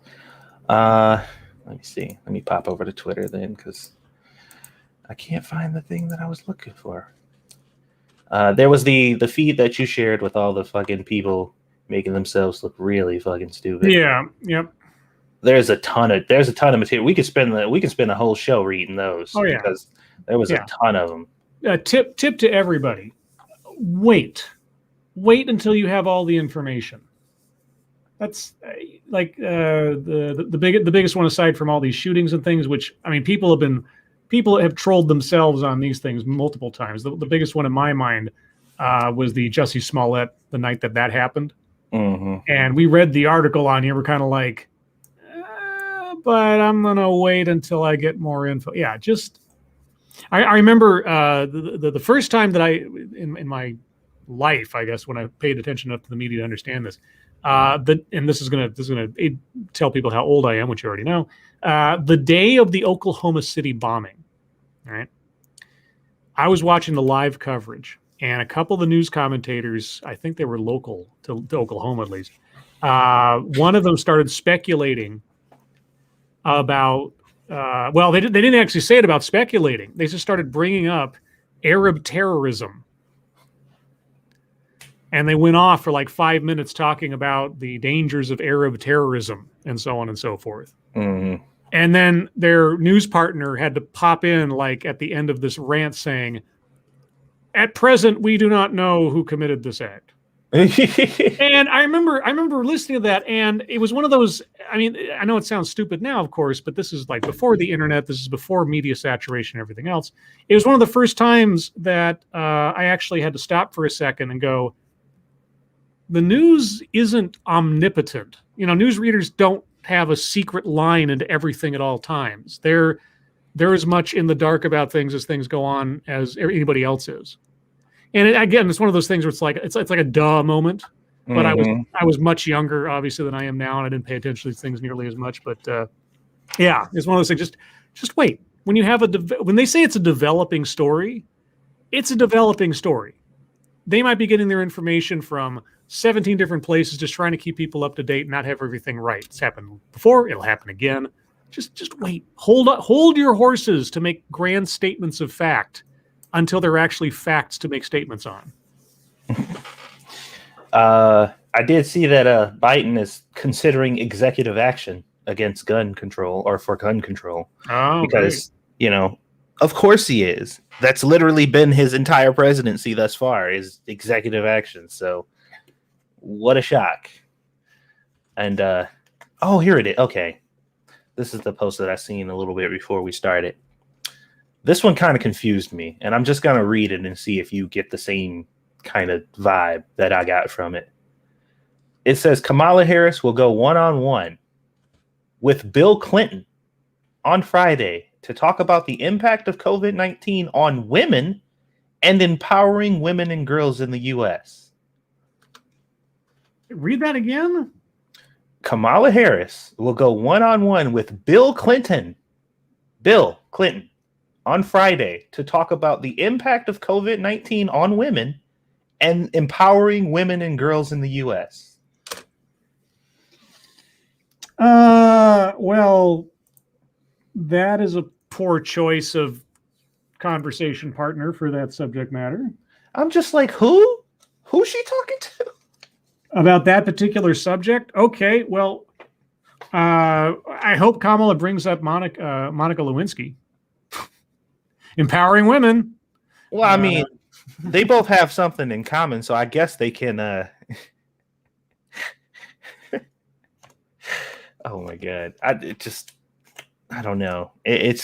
Let me see. Let me pop over to Twitter then, because I can't find the thing that I was looking for. There was the feed that you shared with all the fucking people making themselves look really fucking stupid. Yeah. Yep. There's a ton of material. We could spend a whole show reading those. Oh yeah. Because there was a ton of them. Tip to everybody: wait until you have all the information. That's like the biggest one aside from all these shootings and things. Which I mean, people have trolled themselves on these things multiple times. The biggest one in my mind was the Jussie Smollett the night that happened. And we read the article on here. We're kind of like, but I'm gonna wait until I get more info. Yeah, I remember the first time that in my life, I guess, when I paid attention enough to the media to understand this. And this is gonna tell people how old I am, which you already know. The day of the Oklahoma City bombing, all right? I was watching the live coverage, and a couple of the news commentators, I think they were local to Oklahoma at least, one of them started speculating about, they didn't actually say it about speculating. They just started bringing up Arab terrorism. And they went off for like 5 minutes talking about the dangers of Arab terrorism and so on and so forth. And then their news partner had to pop in like at the end of this rant saying, at present, we do not know who committed this act. And I remember listening to that, and it was one of those, I mean, I know it sounds stupid now, of course, but this is like before the internet, this is before media saturation and everything else. It was one of the first times that I actually had to stop for a second and go, the news isn't omnipotent. News readers don't have a secret line into everything at all times. They're as much in the dark about things as things go on as anybody else is. And again, it's one of those things where it's like a duh moment. But I was much younger, obviously, than I am now, and I didn't pay attention to these things nearly as much. But yeah, it's one of those things. Just wait. When you have when they say it's a developing story, it's a developing story. They might be getting their information from 17 different places, just trying to keep people up to date and not have everything right. It's happened before. It'll happen again. Just wait. Hold your horses to make grand statements of fact until they're actually facts to make statements on. I did see that Biden is considering executive action against gun control or for gun control. Oh, because, of course he is. That's literally been his entire presidency thus far, is executive action. So what a shock. And, here it is. Okay. This is the post that I seen a little bit before we started. This one kind of confused me, and I'm just going to read it and see if you get the same kind of vibe that I got from it. It says Kamala Harris will go one-on-one with Bill Clinton on Friday to talk about the impact of COVID-19 on women and empowering women and girls in the U.S. Read that again? Kamala Harris will go one-on-one with Bill Clinton on Friday to talk about the impact of COVID-19 on women and empowering women and girls in the U.S. Well, that is a poor choice of conversation partner for that subject matter. I'm just like, who? Who's she talking to? About that particular subject? Okay, well, I hope Kamala brings up Monica Lewinsky. Empowering women. Well, I mean, they both have something in common, so I guess they can... Oh my God. I don't know. It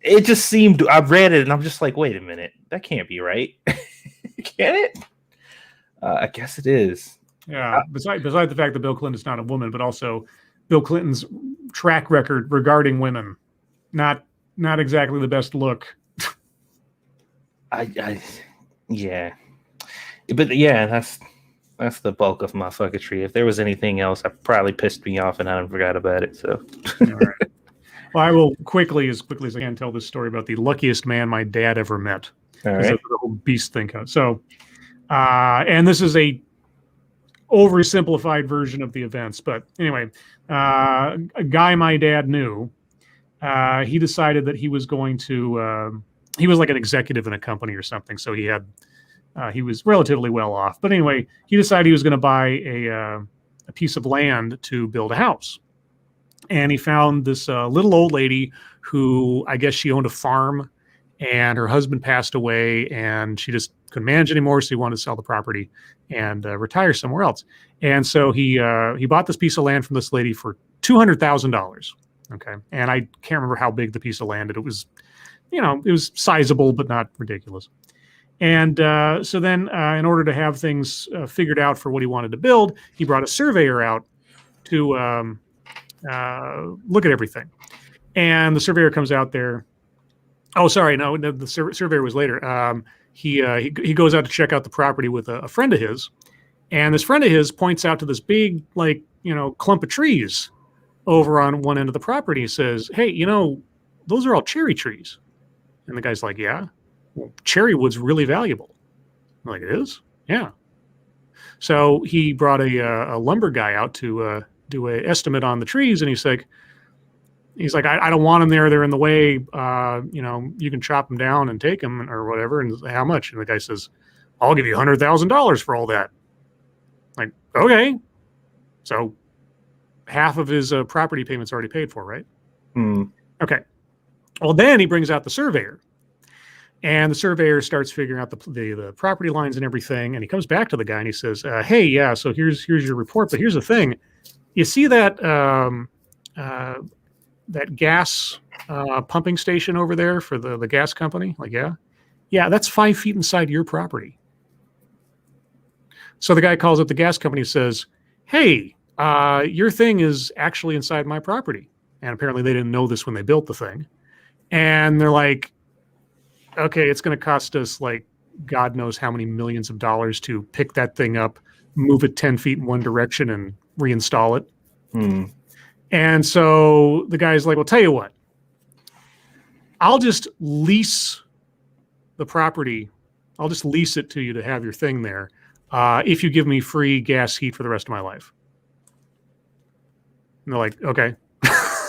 just seemed, I read it and I'm just like, wait a minute, that can't be right. Can it? I guess it is. Yeah. Besides the fact that Bill Clinton's not a woman, but also Bill Clinton's track record regarding women, not exactly the best look. Yeah. But yeah, that's the bulk of my fucketry. If there was anything else, I probably pissed me off and I forgot about it. So, all right. Well, I will quickly as I can tell this story about the luckiest man my dad ever met. All right. The whole beast thing. So, and this is a oversimplified version of the events, but anyway, a guy my dad knew, he decided that he was going to. He was like an executive in a company or something, so he had. He was relatively well off, but anyway, he decided he was going to buy a piece of land to build a house, and he found this little old lady who I guess she owned a farm, and her husband passed away, and she just couldn't manage anymore, so he wanted to sell the property and retire somewhere else. And so he bought this piece of land from this lady for $200,000. Okay, and I can't remember how big the piece of land. It was, it was sizable but not ridiculous. And so then, in order to have things figured out for what he wanted to build, he brought a surveyor out to look at everything. And the surveyor comes out there. Oh, sorry, no, the surveyor was later. He goes out to check out the property with a friend of his, and this friend of his points out to this big, clump of trees over on one end of the property. He says, "Hey, those are all cherry trees." And the guy's like, "Yeah. Well, cherry wood's really valuable." I'm like, "It is?" "Yeah." So he brought a lumber guy out to do an estimate on the trees, and he's like, I don't want them there. They're in the way. You can chop them down and take them or whatever. And how much? And the guy says, "I'll give you $100,000 for all that." Like, okay. So half of his property payment's already paid for, right? Okay. Well, then he brings out the surveyor. And the surveyor starts figuring out the property lines and everything. And he comes back to the guy and he says, "Hey, yeah, so here's your report. But here's the thing. You see that that gas pumping station over there for the gas company?" Like, yeah, that's 5 feet inside your property. So the guy calls up the gas company and says, "Hey, your thing is actually inside my property." And apparently they didn't know this when they built the thing. And they're like, "Okay, it's going to cost us like God knows how many millions of dollars to pick that thing up, move it 10 feet in one direction and reinstall it." And so the guy's like, "Well, tell you what, I'll just lease the property. I'll just lease it to you to have your thing there if you give me free gas heat for the rest of my life." And they're like, "Okay."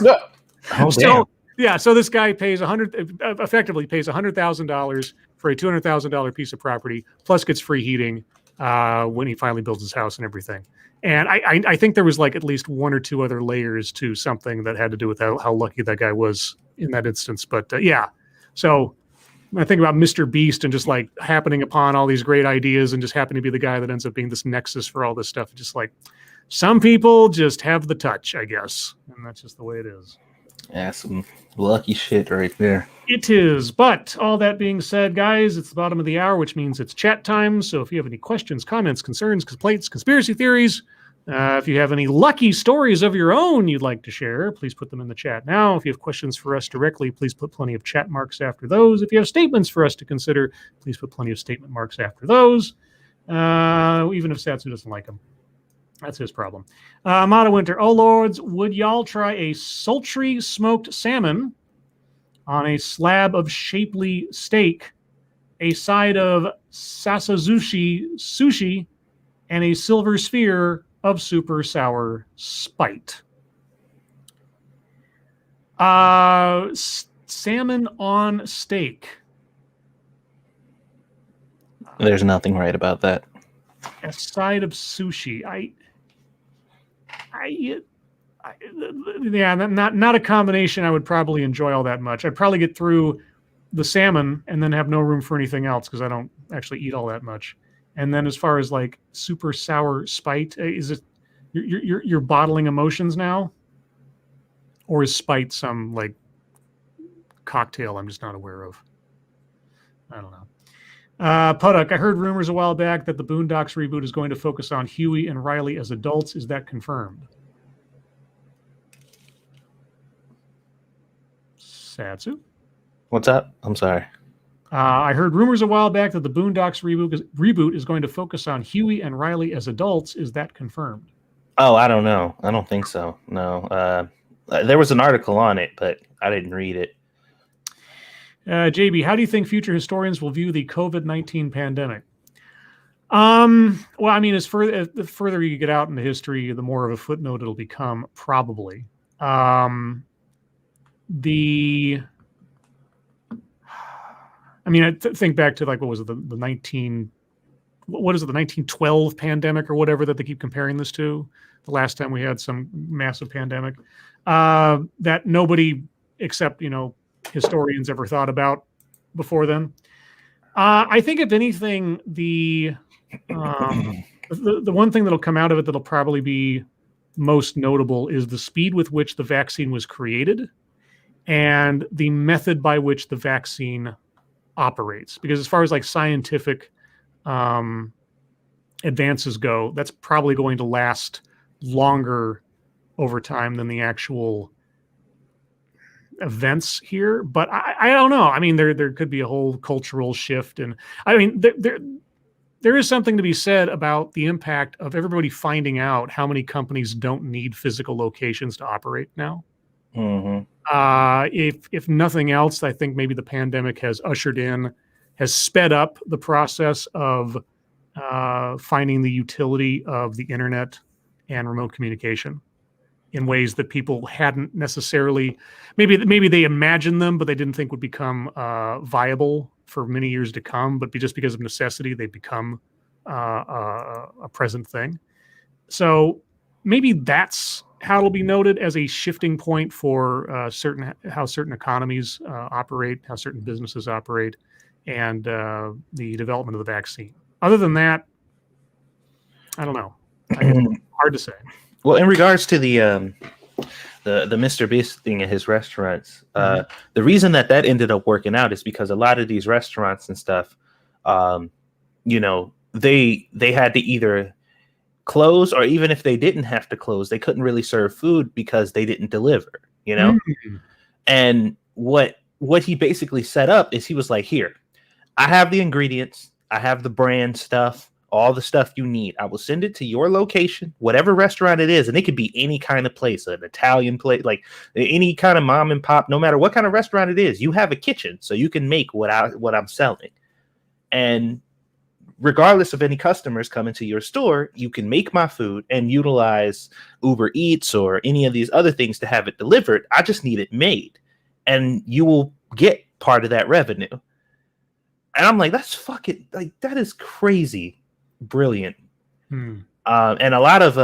Oh, So yeah, so this guy pays effectively pays $100,000 for a $200,000 piece of property, plus gets free heating when he finally builds his house and everything. And I think there was like at least one or two other layers to something that had to do with how lucky that guy was in that instance. But yeah, so I think about Mr. Beast and just like happening upon all these great ideas and just happening to be the guy that ends up being this nexus for all this stuff. Just like some people just have the touch, I guess, and that's just the way it is. Yeah, some lucky shit right there. It is. But all that being said, guys, it's the bottom of the hour, which means it's chat time. So if you have any questions, comments, concerns, complaints, conspiracy theories, if you have any lucky stories of your own you'd like to share, please put them in the chat now. If you have questions for us directly, please put plenty of chat marks after those. If you have statements for us to consider, please put plenty of statement marks after those, even if Satsu doesn't like them. That's his problem. Mata Winter, oh lords, would y'all try a sultry smoked salmon on a slab of shapely steak, a side of sasazushi sushi, and a silver sphere of super sour spite? Salmon on steak. There's nothing right about that. A side of sushi. Yeah, not a combination I would probably enjoy all that much. I'd probably get through the salmon and then have no room for anything else because I don't actually eat all that much. And then as far as like super sour spite, is it you're bottling emotions now, or is spite some like cocktail I'm just not aware of? I don't know. Puddock, I heard rumors a while back that the Boondocks reboot is going to focus on Huey and Riley as adults. Is that confirmed? Satsu? What's up? I'm sorry. I heard rumors a while back that the Boondocks reboot is going to focus on Huey and Riley as adults. Is that confirmed? Oh, I don't know. I don't think so. No. There was an article on it, but I didn't read it. JB, how do you think future historians will view the COVID-19 pandemic? Well, I mean, the further you get out into history, the more of a footnote it'll become, probably. Think back to like, what was it, the 1912 pandemic or whatever that they keep comparing this to, the last time we had some massive pandemic that nobody except, historians ever thought about before then. I think if anything, the one thing that'll come out of it that'll probably be most notable is the speed with which the vaccine was created and the method by which the vaccine operates. Because as far as like scientific advances go, that's probably going to last longer over time than the actual events here. But I don't know. I mean, there could be a whole cultural shift, and I mean, there is something to be said about the impact of everybody finding out how many companies don't need physical locations to operate now. Mm-hmm. If nothing else, I think maybe the pandemic has sped up the process of finding the utility of the internet and remote communication in ways that people hadn't necessarily, maybe they imagined them, but they didn't think would become viable for many years to come. But just because of necessity, they become a present thing. So maybe that's how it'll be noted as a shifting point for how certain economies operate, how certain businesses operate, and the development of the vaccine. Other than that, I don't know. Hard to say. Well, in regards to the Mr. Beast thing at his restaurants, the reason that ended up working out is because a lot of these restaurants and stuff, they had to either close, or even if they didn't have to close, they couldn't really serve food because they didn't deliver, And what he basically set up is he was like, here, I have the ingredients, I have the brand stuff, all the stuff you need. I will send it to your location, whatever restaurant it is. And it could be any kind of place, an Italian place, like any kind of mom and pop, no matter what kind of restaurant it is, you have a kitchen, so you can make what I'm selling. And regardless of any customers coming to your store, you can make my food and utilize Uber Eats or any of these other things to have it delivered. I just need it made, and you will get part of that revenue. And I'm like, that's fucking, like, that is crazy brilliant. And a lot of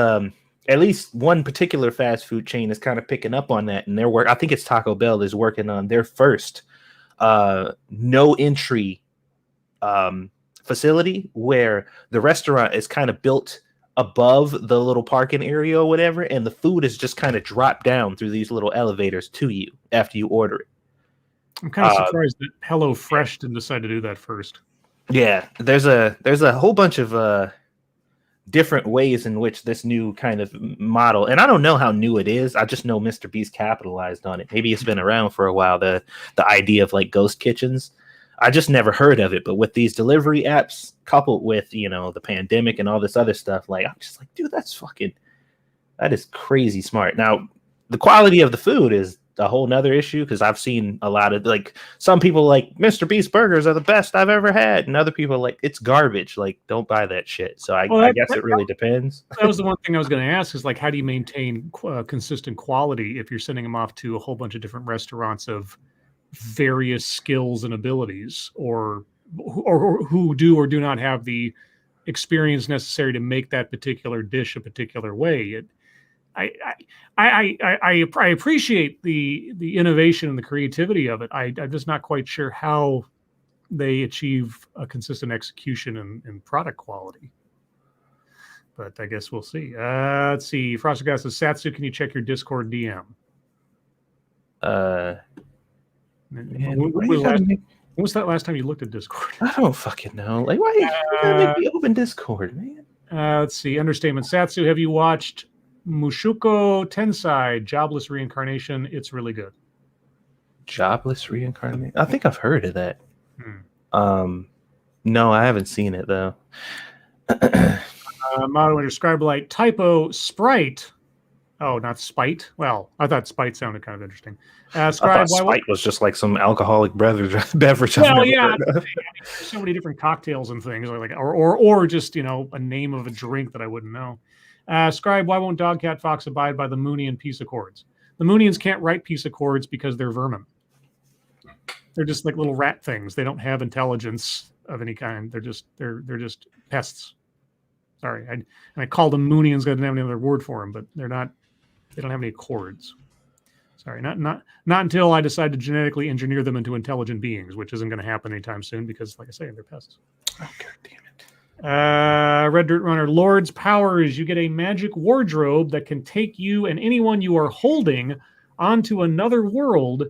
at least one particular fast food chain is kind of picking up on that, and their work, I think it's Taco Bell, is working on their first no entry facility where the restaurant is kind of built above the little parking area or whatever, and the food is just kind of dropped down through these little elevators to you after you order it. I'm kind of surprised that HelloFresh didn't decide to do that first. Yeah, there's a whole bunch of different ways in which this new kind of model, and I don't know how new it is. I just know Mr. Beast capitalized on it. Maybe it's been around for a while. The idea of like ghost kitchens, I just never heard of it. But with these delivery apps, coupled with the pandemic and all this other stuff, like, I'm just like, dude, that is crazy smart. Now, the quality of the food is a whole nother issue, because I've seen a lot of, like, some people like Mr. Beast burgers are the best I've ever had, and other people like it's garbage. Like, don't buy that shit. So I guess it really depends. That was the one thing I was going to ask, is like, how do you maintain consistent quality if you're sending them off to a whole bunch of different restaurants of various skills and abilities, or who do or do not have the experience necessary to make that particular dish a particular way? I appreciate the innovation and the creativity of it. I'm just not quite sure how they achieve a consistent execution and product quality. But I guess we'll see. Let's see. Frosted Guy says, Satsu, can you check your Discord DM? When was that last time you looked at Discord? I don't fucking know. Like, why you gotta make me open Discord, man? Let's see. Understatement. Satsu, have you watched Mushoku Tensei, Jobless Reincarnation? It's really good. Jobless Reincarnation? I think I've heard of that. No, I haven't seen it though. Moderator Scribe Light typo Sprite. Oh, not Spite. Well, I thought Spite sounded kind of interesting. Scribe, Spite was just like some alcoholic beverage. Well, yeah, there's so many different cocktails and things, or just a name of a drink that I wouldn't know. Scribe, why won't Dogcat Fox abide by the Moonian peace accords? The Moonians can't write peace accords because they're vermin. They're just like little rat things. They don't have intelligence of any kind. They're just pests. Sorry, I called them Moonians. I didn't have any other word for them, but they're not. They don't have any accords. Sorry, not until I decide to genetically engineer them into intelligent beings, which isn't going to happen anytime soon because, like I say, they're pests. Oh, God damn it. Red Dirt Runner, Lord's powers. You get a magic wardrobe that can take you and anyone you are holding onto another world,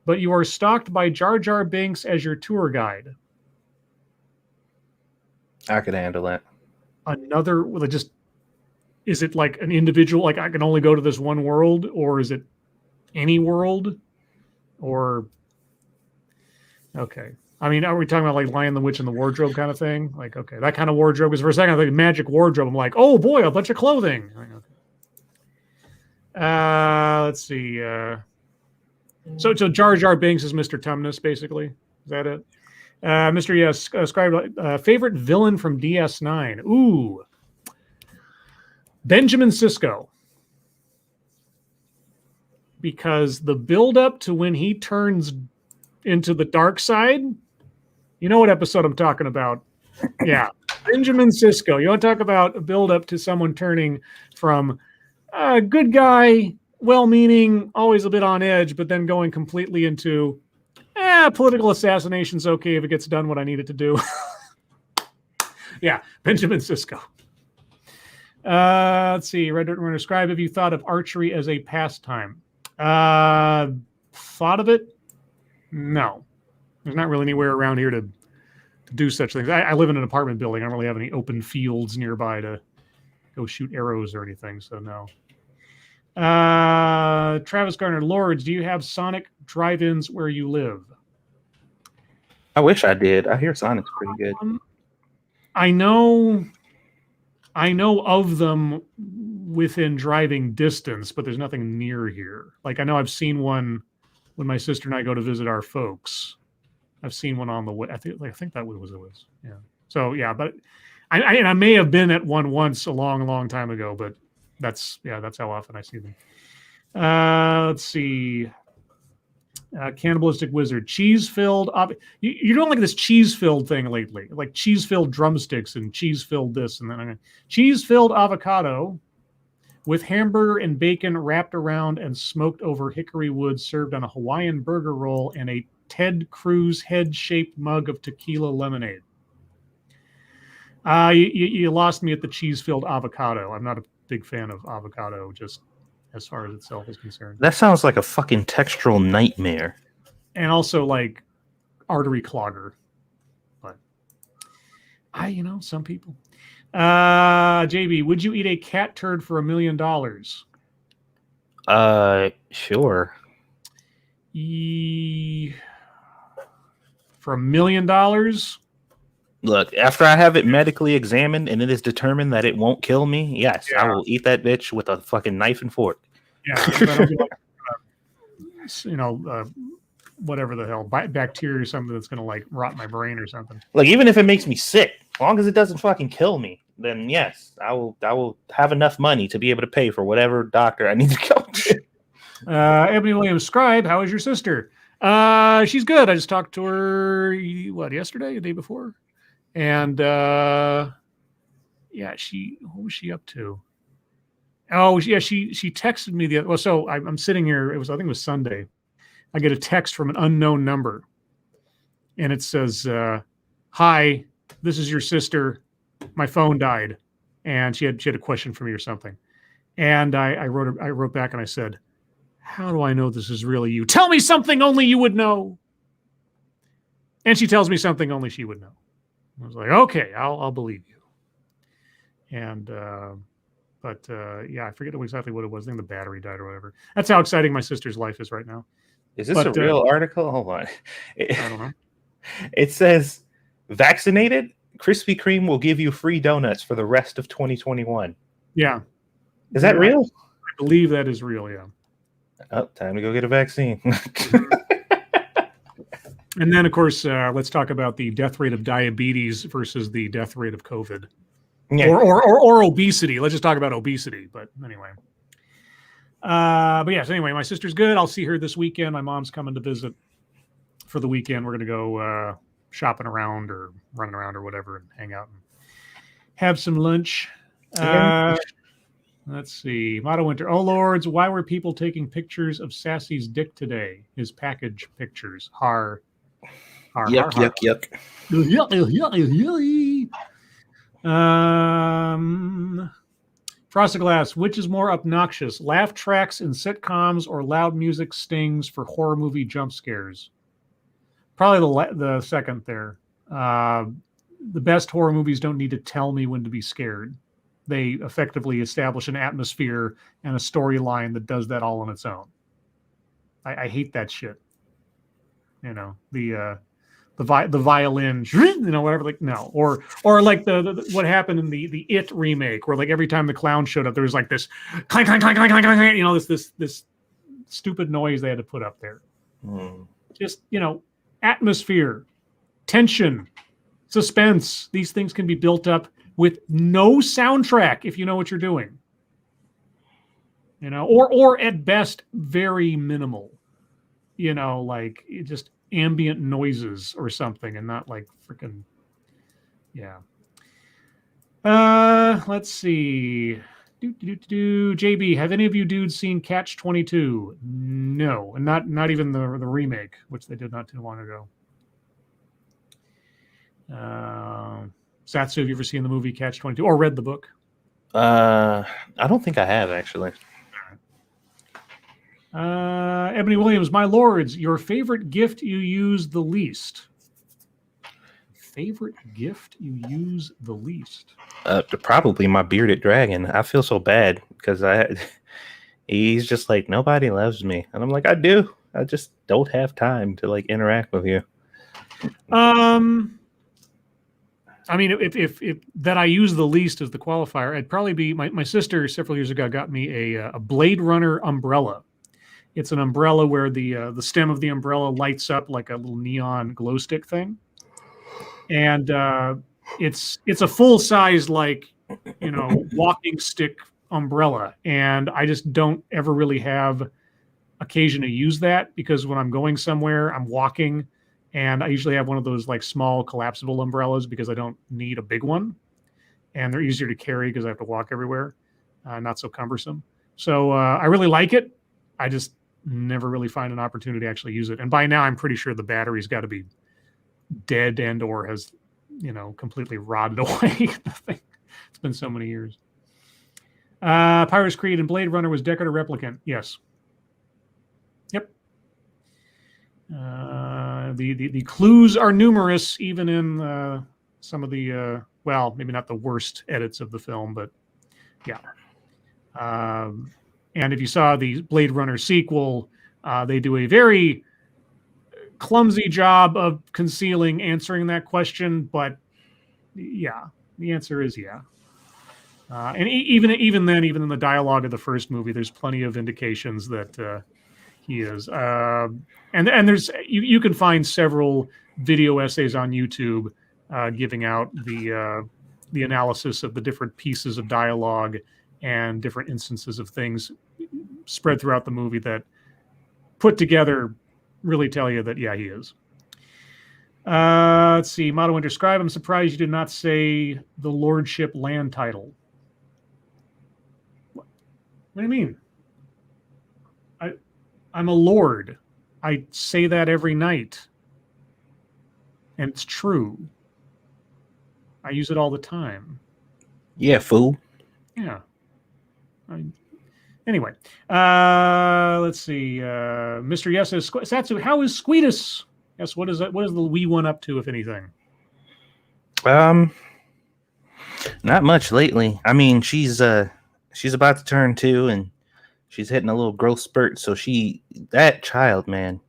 but you are stalked by Jar Jar Binks as your tour guide. I could handle that. Is it like an individual, like I can only go to this one world, or is it any world? Or, okay. I mean, are we talking about like Lion the Witch and the Wardrobe kind of thing? Like, okay, that kind of wardrobe. Because for a second, I think magic wardrobe. I'm like, oh boy, a bunch of clothing. Okay. Let's see. So Jar Jar Binks is Mr. Tumnus, basically. Is that it? Mr. Yes, Scribe, favorite villain from DS9. Ooh. Benjamin Sisko. Because the build-up to when he turns into the dark side, you know what episode I'm talking about. Yeah, Benjamin Sisko. You want to talk about a build-up to someone turning from a good guy, well-meaning, always a bit on edge, but then going completely into political assassination's okay if it gets done what I need it to do. Yeah, Benjamin Sisko. Let's see. Red Dirt Runner, Scribe, have you thought of archery as a pastime? Thought of it? No. There's not really anywhere around here to do such things. I live in an apartment building. I don't really have any open fields nearby to go shoot arrows or anything, so no. Travis Garner, Lords, do you have Sonic drive-ins where you live? I wish I did. I hear Sonic's pretty good. I know of them within driving distance, but there's nothing near here. Like, I know I've seen one when my sister and I go to visit our folks. I've seen one on the way. I think that was it was. Yeah. So yeah, but I may have been at one once a long time ago, but that's how often I see them. Let's see. Cannibalistic Wizard, cheese-filled. You're doing like this cheese-filled thing lately, like cheese-filled drumsticks and cheese-filled this, and then cheese-filled avocado with hamburger and bacon wrapped around and smoked over hickory wood, served on a Hawaiian burger roll and a Ted Cruz head-shaped mug of tequila lemonade. You lost me at the cheese-filled avocado. I'm not a big fan of avocado, just as far as itself is concerned. That sounds like a fucking textural nightmare. And also like artery clogger. But some people. JB, would you eat a cat turd for $1 million? Sure. For $1 million? Look, after I have it medically examined and it is determined that it won't kill me, yes, Yeah. I will eat that bitch with a fucking knife and fork. Yeah, that'll be like, whatever the hell, bacteria or something that's going to like rot my brain or something. Like, even if it makes me sick, as long as it doesn't fucking kill me, then yes, I will have enough money to be able to pay for whatever doctor I need to go to. Ebony Williams, Scribe, how is your sister? She's good. I just talked to her, yesterday, the day before? And what was she up to? Oh, yeah, she texted me so I'm sitting here, I think it was Sunday. I get a text from an unknown number. And it says, hi, this is your sister. My phone died. And she had a question for me or something. And I wrote back and I said, how do I know this is really you? Tell me something only you would know. And she tells me something only she would know. I was like, okay, I'll believe you. And I forget exactly what it was. I think the battery died or whatever. That's how exciting my sister's life is right now. Is this a real article? Hold on. I don't know. It says, vaccinated, Krispy Kreme will give you free donuts for the rest of 2021. Yeah. Is that real? I believe that is real, yeah. Oh, time to go get a vaccine. And then, of course, let's talk about the death rate of diabetes versus the death rate of COVID. Yeah. Or obesity. Let's just talk about obesity. But anyway. Anyway, my sister's good. I'll see her this weekend. My mom's coming to visit for the weekend. We're going to go shopping around or running around or whatever and hang out and have some lunch. Let's see. Motto Winter. Oh, Lords, why were people taking pictures of Sassy's dick today? His package pictures. Har. Yuck, yuck, yuck. Frosted Glass, which is more obnoxious, laugh tracks in sitcoms or loud music stings for horror movie jump scares? Probably the second there. The best horror movies don't need to tell me when to be scared. They effectively establish an atmosphere and a storyline that does that all on its own. I hate that shit. The violin, whatever, like, no, or like the what happened in the It remake, where like every time the clown showed up, there was like this clank, clank, clank, clank, clank, clank, this stupid noise they had to put up there. Just atmosphere, tension, suspense. These things can be built up with no soundtrack if you know what you're doing. Or at best very minimal. Like just ambient noises or something, and not like freaking, yeah. Let's see. JB, have any of you dudes seen Catch-22? No, and not even the remake, which they did not too long ago. Satsu, have you ever seen the movie Catch-22 or read the book? I don't think I have, actually. Ebony Williams, my lords, your favorite gift you use the least. Favorite gift you use the least? Probably my bearded dragon. I feel so bad because he's just like, nobody loves me, and I'm like, I do. I just don't have time to like interact with you. I mean, if that I use the least as the qualifier, it'd probably be my sister several years ago got me a Blade Runner umbrella. It's an umbrella where the stem of the umbrella lights up like a little neon glow stick thing. And it's a full size, like, walking stick umbrella, and I just don't ever really have occasion to use that, because when I'm going somewhere, I'm walking, and I usually have one of those like small collapsible umbrellas because I don't need a big one, and they're easier to carry because I have to walk everywhere, not so cumbersome. So I really like it. I just never really find an opportunity to actually use it. And by now, I'm pretty sure the battery's got to be dead and or has, completely rotted away. It's been so many years. Pirates Creed and Blade Runner was Deckard a replicant? Yes. Yep. The clues are numerous, even in some of the well, maybe not the worst edits of the film, but yeah. And if you saw the Blade Runner sequel, they do a very clumsy job of concealing answering that question, but yeah, the answer is yeah. And even then, even in the dialogue of the first movie, there's plenty of indications that he is. And there's you can find several video essays on YouTube giving out the analysis of the different pieces of dialogue and different instances of things spread throughout the movie that put together really tell you that, yeah, he is. Let's see. Motto Winter Scribe, I'm surprised you did not say the lordship land title. What do you mean? I'm a lord. I say that every night. And it's true. I use it all the time. Yeah, fool. Yeah. Anyway, let's see. Mr. Yes says, Satsu, how is Squeetus? Yes, what is that? What is the wee one up to, if anything? Not much lately. I mean, she's about to turn 2, and she's hitting a little growth spurt. So that child, man,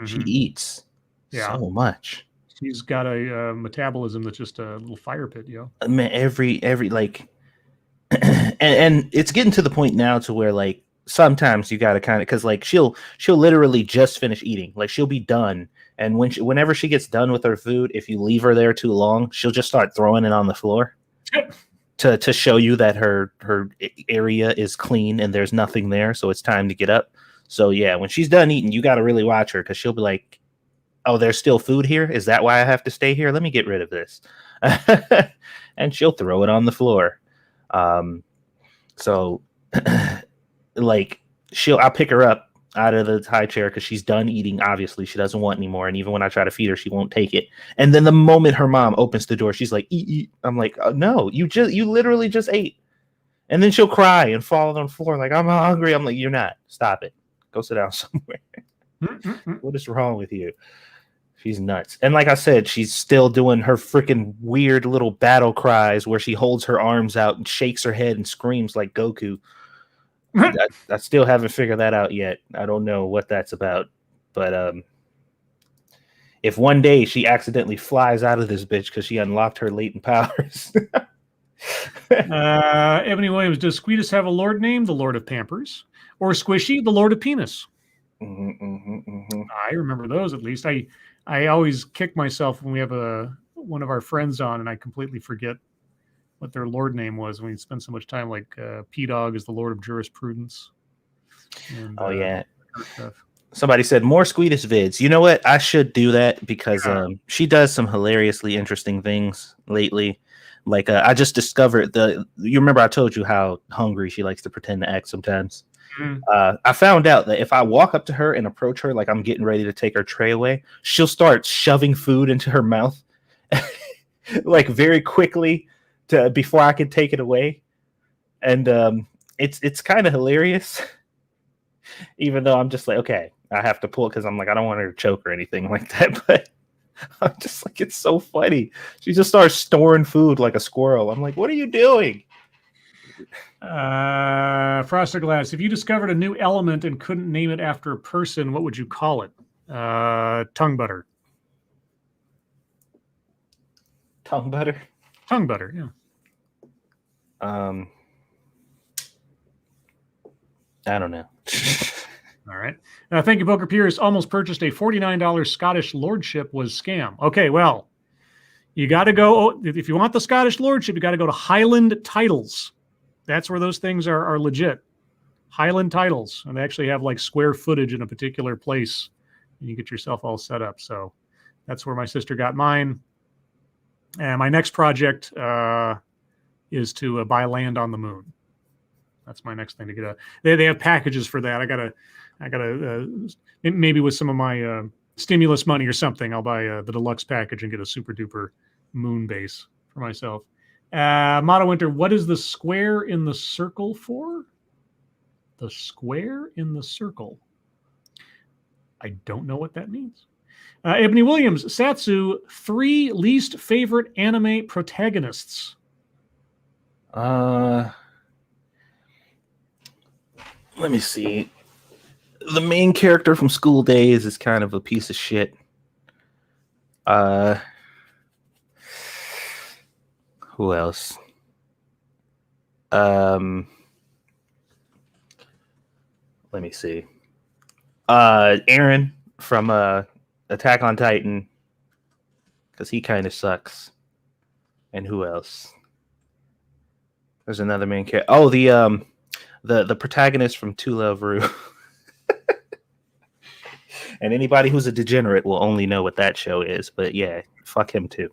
she eats so much. She's got a metabolism that's just a little fire pit, Man, every like, and it's getting to the point now to where, like, sometimes you gotta kind of, because like she'll literally just finish eating, like she'll be done, and whenever she gets done with her food, if you leave her there too long, she'll just start throwing it on the floor to show you that her area is clean and there's nothing there, so it's time to get up. So yeah, when she's done eating, you got to really watch her, because she'll be like, oh, there's still food here? Is that why I have to stay here? Let me get rid of this. And she'll throw it on the floor. So like I'll pick her up out of the high chair because she's done eating. Obviously, she doesn't want anymore. And even when I try to feed her, she won't take it. And then the moment her mom opens the door, she's like, eat. I'm like, oh, no, you literally just ate. And then she'll cry and fall on the floor like, I'm hungry. I'm like, you're not. Stop it. Go sit down somewhere. What is wrong with you? She's nuts. And like I said, she's still doing her freaking weird little battle cries where she holds her arms out and shakes her head and screams like Goku. I still haven't figured that out yet. I don't know what that's about. But if one day she accidentally flies out of this bitch because she unlocked her latent powers. Ebony Williams, does Squeetus have a lord name? The Lord of Pampers. Or Squishy, the Lord of Penis? I remember those, at least. I always kick myself when we have one of our friends on and I completely forget what their lord name was when we spend so much time, like P-Dog is the Lord of Jurisprudence. And, yeah. Somebody said more Squeetus vids. You know what? I should do that because she does some hilariously interesting things lately. Like I just discovered you remember I told you how hungry she likes to pretend to act sometimes. I found out that if I walk up to her and approach her like I'm getting ready to take her tray away, she'll start shoving food into her mouth like very quickly before I can take it away. And it's kind of hilarious, even though I'm just like, okay, I have to pull it because I'm like, I don't want her to choke or anything like that. But I'm just like, it's so funny. She just starts storing food like a squirrel. I'm like, what are you doing? Frosted Glass, if you discovered a new element and couldn't name it after a person, what would you call it? Tongue butter. Tongue butter? Tongue butter, yeah. I don't know. All right. Thank you, Booker Pierce. Almost purchased a $49 Scottish lordship was scam. Okay, well, You got to go, if you want the Scottish lordship, you got to go to Highland Titles. That's where those things are legit. Highland Titles. And they actually have like square footage in a particular place. And you get yourself all set up. So that's where my sister got mine. And my next project is to buy land on the moon. That's my next thing to get. They have packages for that. I gotta maybe with some of my stimulus money or something, I'll buy the deluxe package and get a super duper moon base for myself. Motto Winter, what is the square in the circle for? The square in the circle. I don't know what that means. Ebony Williams, Satsu, 3 least favorite anime protagonists. Let me see. The main character from School Days is kind of a piece of shit. Who else? Let me see. Aaron from Attack on Titan, because he kind of sucks. And who else? There's another main character. Oh, the protagonist from To Love Ru. And anybody who's a degenerate will only know what that show is. But yeah, fuck him too.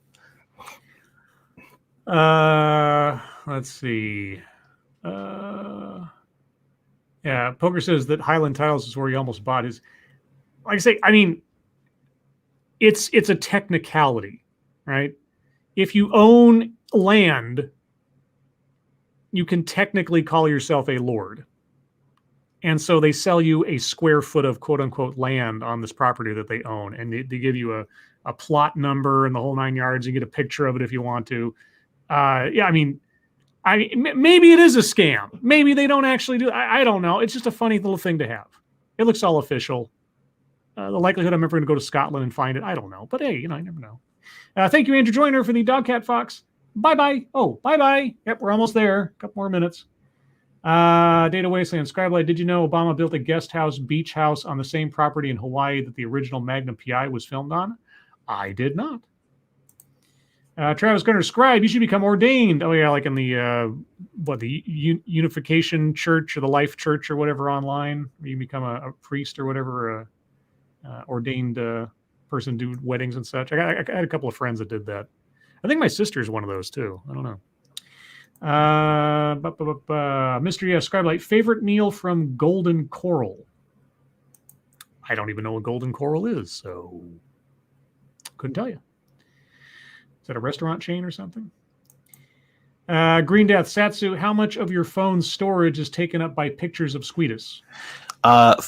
Let's see. Yeah, Poker says that Highland Tiles is where he almost bought his. Like I say, I mean, it's a technicality, right? If you own land, you can technically call yourself a lord. And so they sell you a square foot of quote unquote land on this property that they own. And they give you a plot number and the whole 9 yards. You get a picture of it if you want to. Yeah, I mean, maybe it is a scam. Maybe they don't actually do it. I don't know. It's just a funny little thing to have. It looks all official. The likelihood I'm ever going to go to Scotland and find it, I don't know. But hey, you never know. Thank you, Andrew Joyner, for the Dogcat Fox. Bye-bye. Oh, bye-bye. Yep, we're almost there. A couple more minutes. Data Wasteland, Scribe, did you know Obama built a guest house, beach house on the same property in Hawaii that the original Magnum PI was filmed on? I did not. Travis Gunner, Scribe, you should become ordained. Oh, yeah, like in the, Unification Church or the Life Church or whatever online. Where you become a priest or whatever, ordained person, do weddings and such. I had a couple of friends that did that. I think my sister's one of those, too. I don't know. Mystery Scribe, favorite meal from Golden Coral? I don't even know what Golden Coral is, so couldn't tell you. Is that a restaurant chain or something? Green Death, Satsu, how much of your phone's storage is taken up by pictures of Squeetus? A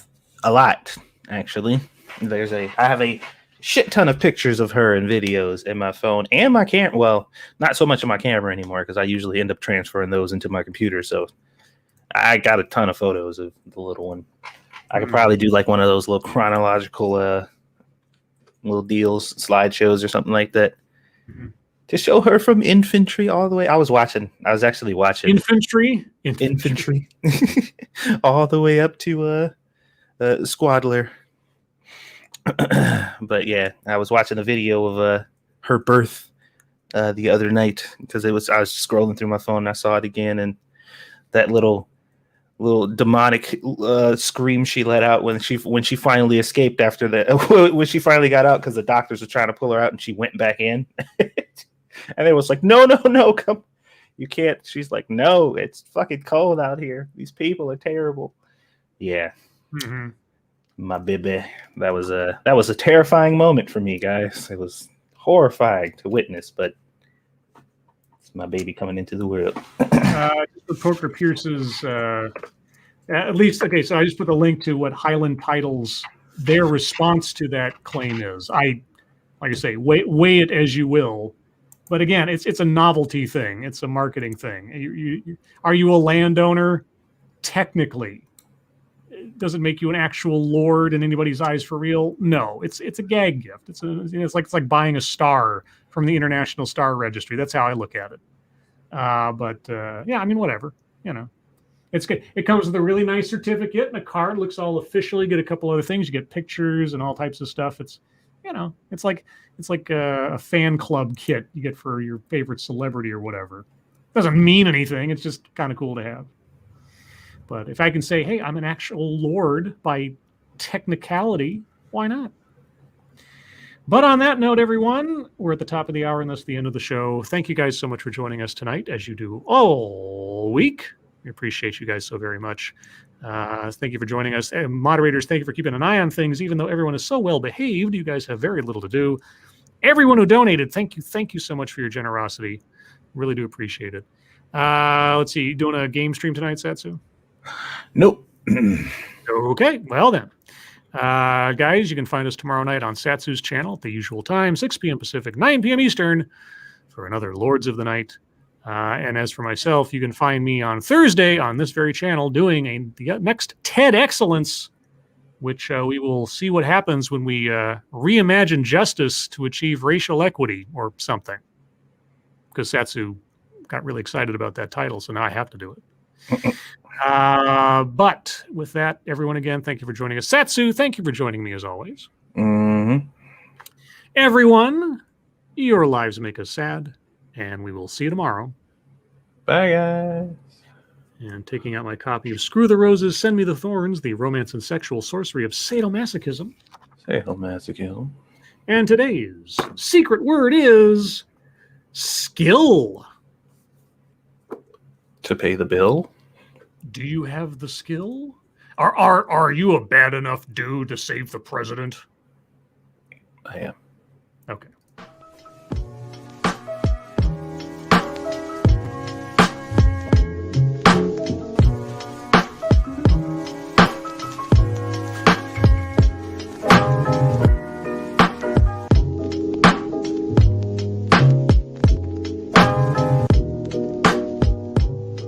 lot, actually. I have a shit ton of pictures of her and videos in my phone and my camera. Well, not so much of my camera anymore because I usually end up transferring those into my computer. So I got a ton of photos of the little one. I could probably do like one of those little chronological little deals, slideshows or something like that. Mm-hmm. To show her from infantry all the way. I was actually watching infantry all the way up to Squadler. But yeah, I was watching a video of her birth the other night because I was scrolling through my phone and I saw it again, and that little demonic scream she let out when she finally escaped after that when she finally got out because the doctors were trying to pull her out and she went back in. And it was like, no, come, you can't. She's like, no, it's fucking cold out here. These people are terrible. Yeah. Mm-hmm. My baby. That was a terrifying moment for me, guys. It was horrifying to witness, but it's my baby coming into the world. Just Poker Pierce's, at least, okay, so I just put the link to what Highland Titles, their response to that claim is. Like I say, weigh it as you will. But again, it's a novelty thing. It's a marketing thing. Are you a landowner? Technically. Does it make you an actual lord in anybody's eyes for real? No, it's a gag gift. It's like buying a star from the International Star Registry. That's how I look at it. Yeah, I mean, whatever. It's good. It comes with a really nice certificate and a card. Looks all official. You get a couple other things. You get pictures and all types of stuff. it's like a fan club kit you get for your favorite celebrity or whatever. Doesn't mean anything. It's just kind of cool to have. But if I can say, hey, I'm an actual lord by technicality, why not? But on that note, everyone, we're at the top of the hour and that's the end of the show. Thank you guys so much for joining us tonight, as you do all week. We appreciate you guys so very much. Thank you for joining us. And moderators, thank you for keeping an eye on things. Even though everyone is so well behaved, you guys have very little to do. Everyone who donated, thank you so much for your generosity. Really do appreciate it. Let's see, you doing a game stream tonight, Satsu? Nope. Okay, well then. Guys, you can find us tomorrow night on Satsu's channel at the usual time, 6 p.m. Pacific, 9 p.m. Eastern, for another Lords of the Night. And as for myself, you can find me on Thursday on this very channel doing the next TED Excellence, which we will see what happens when we reimagine justice to achieve racial equity or something. Because Satsu got really excited about that title, so now I have to do it. But with that, everyone, again, thank you for joining us. Satsu, thank you for joining me as always. Mm-hmm. Everyone, your lives make us sad, and we will see you tomorrow. Bye, guys. And taking out my copy of Screw the Roses, Send Me the Thorns, the romance and sexual sorcery of sadomasochism. Sadomasochism. And today's secret word is skill. To pay the bill? Do you have the skill? Are you a bad enough dude to save the president? I am.